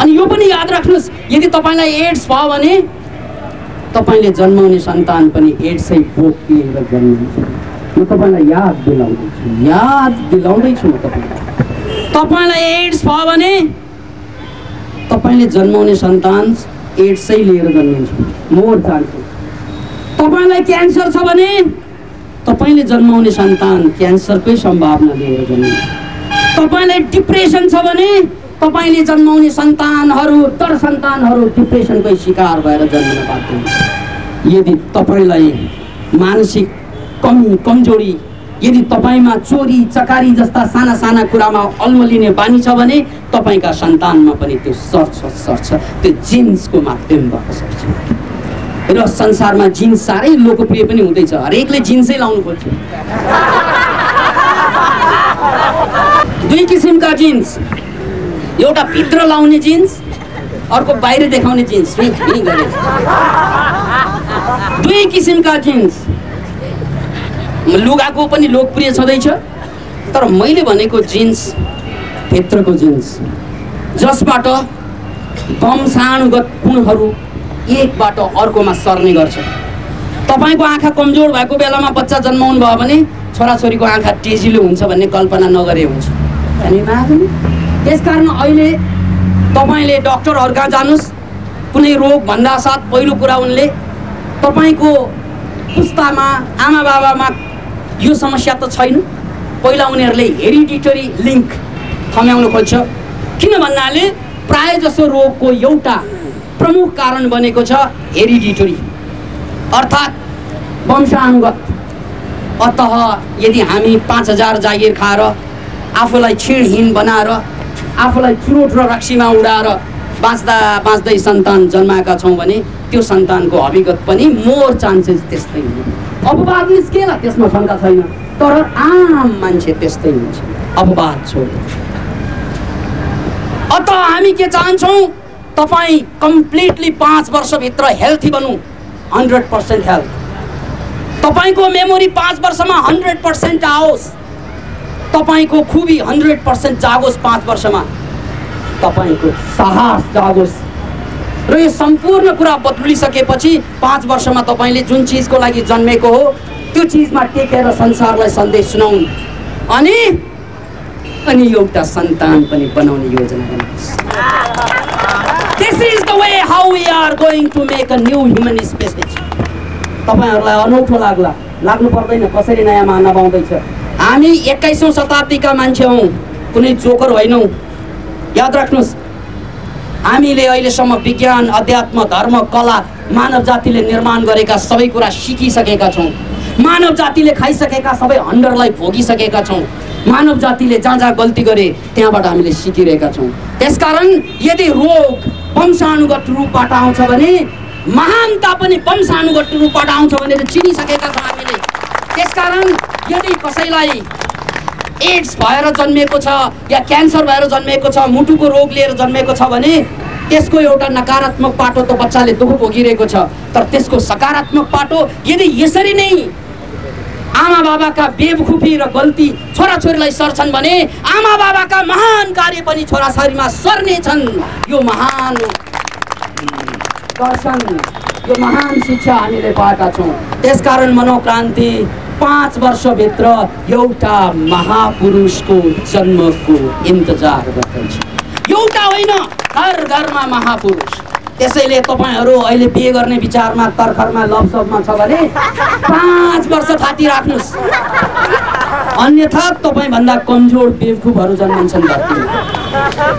अनि यो पनि याद राख्नुहोस्, यदि तपाईँलाई एड्स भयो भने तपाईँले जन्माउने सन्तान पनि एड्सै बोकिएर जन्मिन्छ। म तपाईँलाई याद दिलाउँदैछु म तपाईँलाई। तपाईलाई एड्स भयो भने तपाईले जन्माउने सन्तान एड्सै लिएर जन्मिन्छ, मोर चान्सेस। तपाईलाई क्यान्सर छ भने तपाईले जन्माउने सन्तान क्यान्सरकै सम्भावना लिएर जन्मिन्छ। तपाईलाई डिप्रेसन छ भने तपाईले जन्माउने सन्तानहरू तर सन्तानहरू डिप्रेसनकै शिकार भएर जन्मन बाध्य हुन्छ। यदि तपाईलाई मानसिक कमी कमजोरी, यदि तपाईमा चोरी चकारी जस्ता साना साना कुरामा अल्मलिने बानी छ भने तपाईका सन्तानमा पनि त्यो सर्छ। त्यो जिन्सको माध्यमबाट सर्छ। र संसारमा जिन्स साह्रै लोकप्रिय पनि हुँदैछ, हरेकले जिन्सै लाउनु खोज्छ। दुई किसिमका जिन्स, एउटा भित्र लाउने जिन्स, अर्को बाहिर देखाउने जिन्स। दुई किसिमका जिन्स। लुगाको पनि लोकप्रिय छँदैछ, तर मैले भनेको जिन्स भित्रको जिन्स, जसबाट वंशानुगत गुणहरू एकबाट अर्कोमा सर्ने गर्छ। तपाईको आँखा कमजोर भएको बेलामा बच्चा जन्माउनु भयो भने छोराछोरीको आँखा तेजिलो हुन्छ भन्ने कल्पना नगरे हुन्छ। त्यसकारण अहिले तपाईले डक्टरहरू कहाँ जानुस्, कुनै रोग भन्दा साथ पहिलो कुरा उनले तपाईको पुस्तामा आमा बाबामा यो समस्या त छैन, पहिला उनीहरूले हेरिडिटरी लिङ्क थम्याउन खोज्छ। किन भन्नाले प्राय जसो रोगको एउटा प्रमुख कारण बनेको छ हेरिडिटरी, अर्थात् वंशानुगत। अतः यदि हामी 5000 जागिर खाएर आफूलाई छिणहीन बनाएर आफूलाई चुरोट र रक्सीमा उडाएर बाँच्दै सन्तान जन्माएका छौँ भने त्यो सन्तानको अभिगत पनि मोर चान्सेस त्यस्तै हुन्छ। अपवाद निस्केला, त्यसमा शङ्का छैन, तर आम मान्छे त्यस्तै हुन्छ, अपवाद छोड्यो। अत हामी के चाहन्छौँ, तपाईँ कम्प्लिटली 5 वर्षभित्र हेल्थी बन्नु, 100% हेल्थ। तपाईको मेमोरी 5 वर्षमा 100% आओस्, तपाईको खुबी 100% जागोस् 5 वर्षमा, तपाईको साहस जागोस्। र यो सम्पूर्ण कुरा बदलिसकेपछि 5 वर्षमा तपाईले जुन चिजको लागि जन्मेको हो त्यो चिजमा टेकेर संसारलाई सन्देश सुनाउनु अनि एउटा सन्तान पनि बनाउने योजना गर्नुहोस्। This is the way how we are going to make a new human species। तपाईहरुलाई अनौठो लाग्नु पर्दैन कसरी नयाँ मानव आउँदैछ। हामी 21औं शताब्दीका मान्छे हौं, कुनै जोकर होइनौं। याद राख्नुस्, हामीले अहिलेसम्म विज्ञान, अध्यात्म, धर्म, कला, मानव जातिले निर्माण गरेका सबै कुरा सिकिसकेका छौं। मानव जातिले खाइसकेका सबै हन्डरलाई भोगिसकेका छौं। मानव जातिले जहाँ गल्ती गरे त्यहाँबाट हामीले सिकिरहेका छौं। त्यसकारण यदि रोग वंशानुगत रूपबाट आउँछ भने महानता पनि वंशानुगत रूपबाट आउँछ भनेर चिनिसकेका छौं हामीले। त्यसकारण यदि कसैलाई एड्स भएर जन्मेको छ या क्यान्सर भएर जन्मेको छ, मुटुको रोग लिएर जन्मेको छ भने त्यसको एउटा नकारात्मक पाटो त बच्चाले दुःख भोगिरहेको छ, तर त्यसको सकारात्मक पाटो यदि यसरी नै आमा बाबाका बेवकुफी र गल्ती छोराछोरीलाई सर्छन् भने आमा बाबाका महान कार्य पनि छोराछोरीमा सर्ने छन्। यो महान दर्शन, यो महान शिक्षा हामीले पाएका छौँ। त्यसकारण मनोक्रान्ति 5 वर्षभित्र एउटा महापुरुषको जन्मको इन्तजार गर्दैछ। एउटा होइन, हर घरमा महापुरुष। त्यसैले तपाईहरु अहिले बिहे गर्ने विचारमा तर्खरमा लभसभमा छ भने 5 वर्ष थाती राख्नुस्, अन्यथा तपाई भन्दा कमजोर बेवकुफहरु जन्मन्छन् धरतीमा।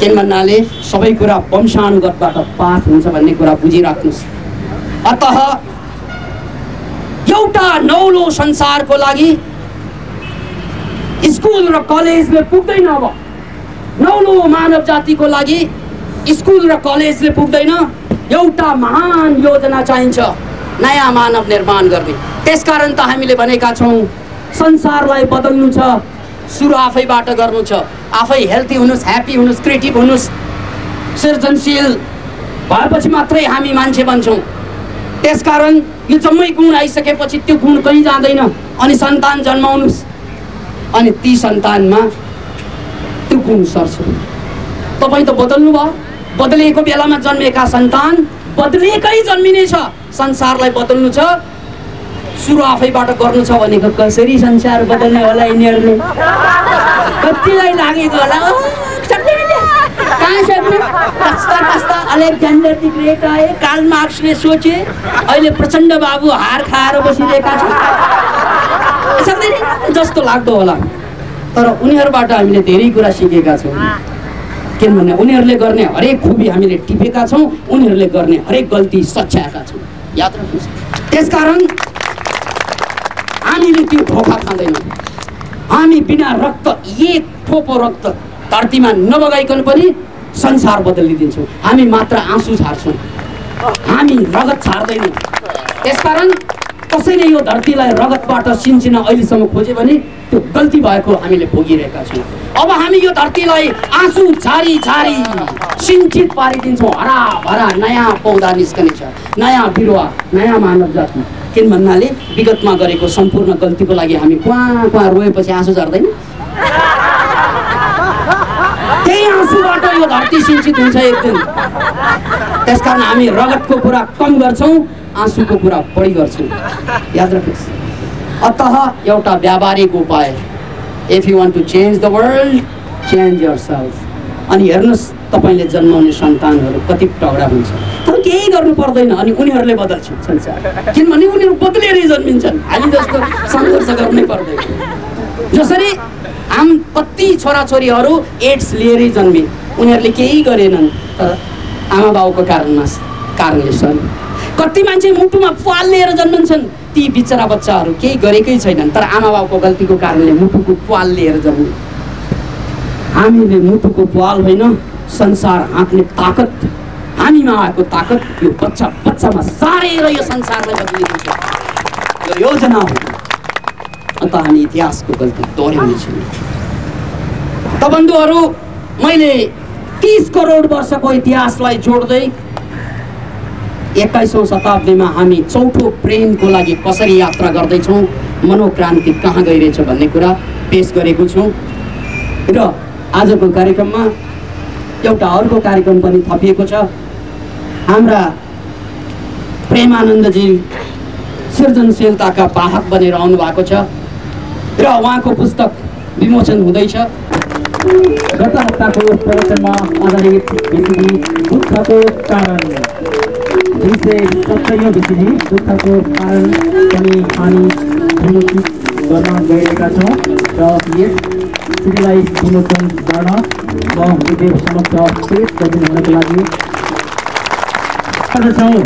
किन भन्नाले सबै कुरा वंशानुगतबाट पास हुन्छ भन्ने कुरा बुझिराख्नुस्। अतः एउटा नौलो संसारको लागि स्कुल र कलेजले पुग्दैन। अब नौलो मानव जातिको लागि स्कुल र कलेजले पुग्दैन, एउटा महान योजना चाहिन्छ नयाँ मानव निर्माण गर्ने। त्यसकारण त हामीले भनेका छौं संसारलाई बदल्नु छ, सुरु आफैबाट गर्नु छ। आफै हेल्थी हुनुस्, ह्यापी हुनुस्, क्रिएटिभ हुनुस्, सृजनशील भएपछि मात्रै हामी मान्छे बन्छौं। त्यसकारण यो जम्मै गुण आइसकेपछि त्यो गुण कहीँ जाँदैन। अनि सन्तान जन्माउनुस्, अनि ती सन्तानमा त्यो गुण सर्छ। तपाई त बदल्नु भयो, बदलिएको बेलामा जन्मेका सन्तान बदलिएकै जन्मिनेछ। संसारलाई बदल्नु छ, सुरु आफैबाट गर्नु छ भनेको कसरी संसार बदल्ने होला यिनीहरूले कतिलाई लागेको होला कहाँ सक्ने कस्ता कस्ता अलेक्जेन्डर द ग्रेट आए कार्ल मार्क्सले सोचे अहिले प्रचण्ड बाबु हार खाएर बसिरहेका छन् सक्दैन जस्तो लाग्दो होला तर उनीहरूबाट हामीले धेरै कुरा सिकेका छौँ किनभने उनीहरूले गर्ने हरेक खुबी हामीले टिपेका छौँ उनीहरूले गर्ने हरेक गल्ती सच्याएका छौँ याद राख्नुहोस् त्यसकारण हामीले त्यो धोका खाँदैनौँ हामी बिना रक्त एक थोपो रक्त धरतीमा नबगाइकन पनि संसार बदलिदिन्छौँ हामी मात्र आँसु छाड्छौँ हामी रगत छाड्दैनौँ त्यसकारण कसैले यो धरतीलाई रगतबाट सिन्चिन अहिलेसम्म खोज्यो भने त्यो गल्ती भएको हामीले भोगिरहेका छौँ अब हामी यो धरतीलाई आँसु छारी छारी सिन्चित पारिदिन्छौँ हराभरा नयाँ पौधा निस्कनेछ नयाँ बिरुवा नयाँ मानव जाति किन भन्नाले विगतमा गरेको सम्पूर्ण गल्तीको लागि हामी कुहाँ रोएपछि आँसु झर्दैन त्यही आँसुबाट यो धरती सिन्चित हुन्छ एक दिन त्यसकारण हामी रगतको कुरा कम गर्छौँ आँसुको कुरा बढी गर्छौँ याद राख्नुहोस् अतः एउटा व्यावहारिक उपाय if you want to change the world change yourself अनि हेर्नुहोस् तपाईँले जन्माउने सन्तानहरू कति तगडा हुन्छ तर केही गर्नु पर्दैन अनि उनीहरूले बदल्छन् संसार किनभने उनीहरू बदलेरै जन्मिन्छन् हामी जस्तो सङ्घर्ष गर्नै पर्दैन जसरी हाम कति छोराछोरीहरू एड्स लिएरै जन्मे उनीहरूले केही गरेनन् तर आमा बाउको कारणले सन् कति मान्छे मुटुमा पाल लिएर जन्मन्छन् ती बिचरा बच्चाहरू केही गरेकै छैनन् तर आमा बाउको गल्तीको कारणले मुटुको पाल लिएर जन्मे हामीले मुटुको पाल होइन संसार हाँक्ने ताकत हामीमा आएको ताकत यो बच्चामा सारेर यो संसारलाई बदलिदिन्छ यो योजना हो अन्त हामी इतिहासको गल्ती दोहोऱ्याउनेछौँ त बन्धुहरू मैले 30 करोड वर्षको इतिहासलाई जोड्दै 21औं शताब्दीमा हामी चौथो प्रेमको लागि कसरी यात्रा गर्दैछौँ मनोक्रान्ति कहाँ गइरहेछ भन्ने कुरा पेश गरेको छु र आजको कार्यक्रममा एउटा अर्को कार्यक्रम पनि थपिएको छ हाम्रा प्रेमानन्दजी सृजनशीलताका वाहक बनेर आउनु भएको छ र उहाँको पुस्तक विमोचन हुँदैछ गत हप्ताको प्रवचनमा आधारित विषय दुःखको कारण विषय सत्य विषय दुःखको कारण पनि हामी विमोचित गर्न गइरहेका छौँ र यस कृतिलाई विमोचन गर्न म गुरुदेव समक्ष पेश गरिदिनु हुनको लागि गर्दछौँ।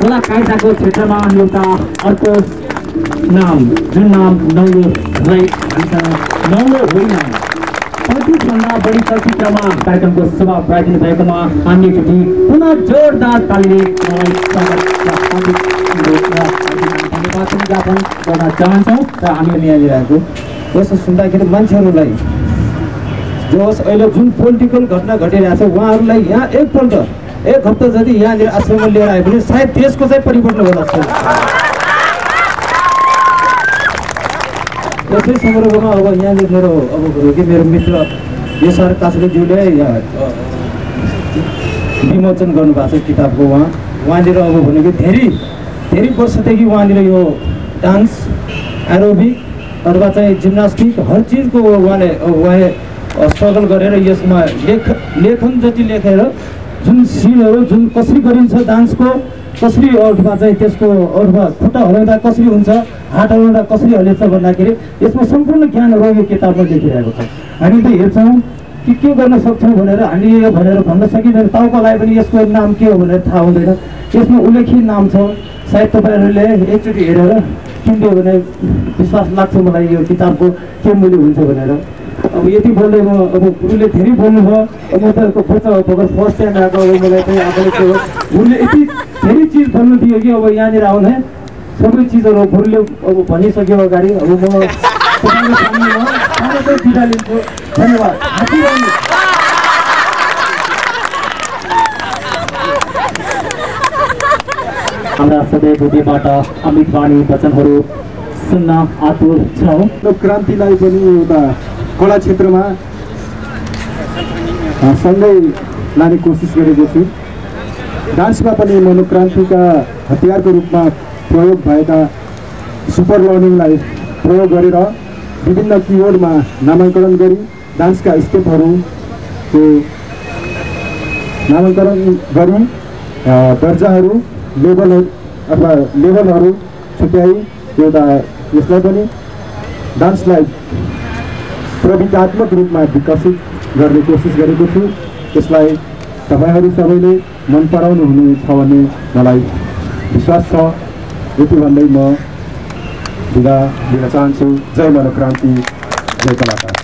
खोला कायदाको क्षेत्रमा एउटा अर्को नाम जुन नाम नौलो भन्छ नौलो होइन 35भन्दा बढी चलचित्रमा कार्यक्रमको शोभा बढाइदिनु भएकोमा हामीप्रति पुनः जोरदार तालीले धन्यवाद पनि ज्ञापन गर्न चाहन्छौँ र हामीले यहाँनिर आएको यसो सुन्दाखेरि मान्छेहरूलाई जो होस् अहिले जुन पोलिटिकल घटना घटिरहेको छ उहाँहरूलाई यहाँ एक हप्ता जति यहाँनिर आश्रममा लिएर आयो भने सायद देशको चाहिँ परिवर्तन होला जस्तो त्यसै सन्दर्भमा अब यहाँनिर मेरो मित्र एसआर कास्रेज्यूले विमोचन गर्नुभएको छ किताबको उहाँनिर अब भनेको धेरै वर्षदेखि उहाँनिर यो डान्स एरोबिक अथवा चाहिँ जिम्नास्टिक हर चिजको उहाँले स्ट्रगल गरेर यसमा लेखन जति लेखेर जुन सिनहरू जुन कसरी गरिन्छ डान्सको कसरी अर्थमा चाहिँ त्यसको अर्थमा खुट्टा हलाउँदा कसरी हुन्छ हात हलाउँदा कसरी हलेछ भन्दाखेरि यसमा सम्पूर्ण ज्ञानहरू यो किताबमा लेखिरहेको छ हामी त हेर्छौँ कि के गर्न सक्छौँ भनेर हामीले यो भनेर भन्न सकिँदैन टाउकोलाई पनि यसको नाम के हो भनेर थाहा हुँदैन यसमा उल्लेखित नाम छ सायद तपाईँहरूले एकचोटि हेरेर किन्यो भने विश्वास लाग्छ मलाई यो किताबको के मूल्य हुन्छ भनेर अब यति बोल्दै म अब गुरुले धेरै बोल्नुभयो अब म त खोज्छ भर्खर फर्स्ट टाइम आएको अब मलाई चाहिँ आफूले के हो गुरुले यति धेरै चिज भन्नु दियो कि अब यहाँनिर आउने सबै चिजहरू गुरुले अब भनिसक्यो अगाडि अब म तपाईँको सामने बिदा लिन्छु धन्यवाद हाम्रा सबै बुद्धिबाट अमित वाणी वचनहरू सुन्न आतुर छौँ। क्रान्तिलाई पनि एउटा कला क्षेत्रमा सँगै लाने कोसिस गरेको छु डान्समा पनि मनोक्रान्तिका हतियारको रूपमा प्रयोग भएका सुपर लर्निङलाई प्रयोग गरेर विभिन्न किवर्डमा नामाङ्करण गरी डान्सका स्टेपहरूको नामाङ्करण गरी दर्जाहरू लेभलहरू अथवा लेभलहरू छुट्याई एउटा यसलाई पनि डान्सलाई प्रविधात्मक रूपमा विकसित गर्ने कोसिस गरेको छु। यसलाई तपाईहरू सबैले मन पराउनु हुनेछ भन्ने मलाई विश्वास छ। यति भन्दै म बिदा दिन चाहन्छु। जय मनोक्रान्ति, जय कलाकार।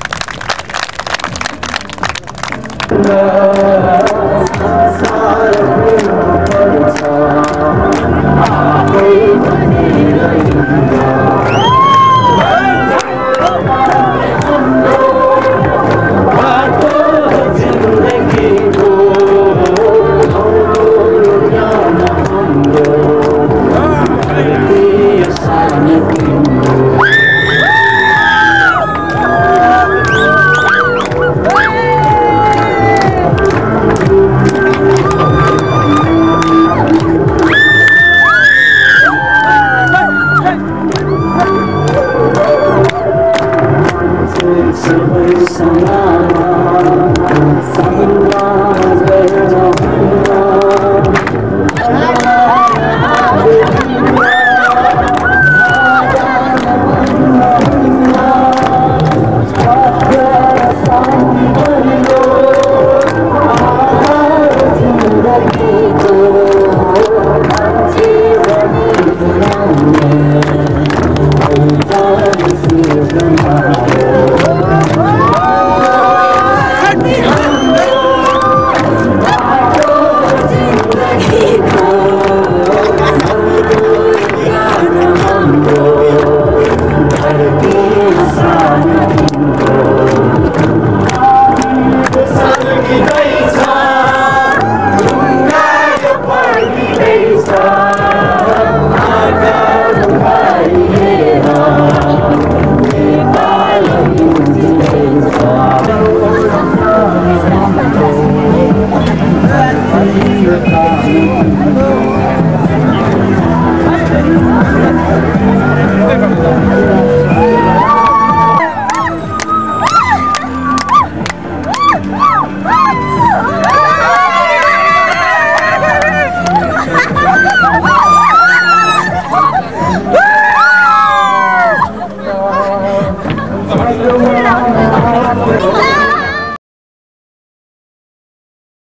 Thank you.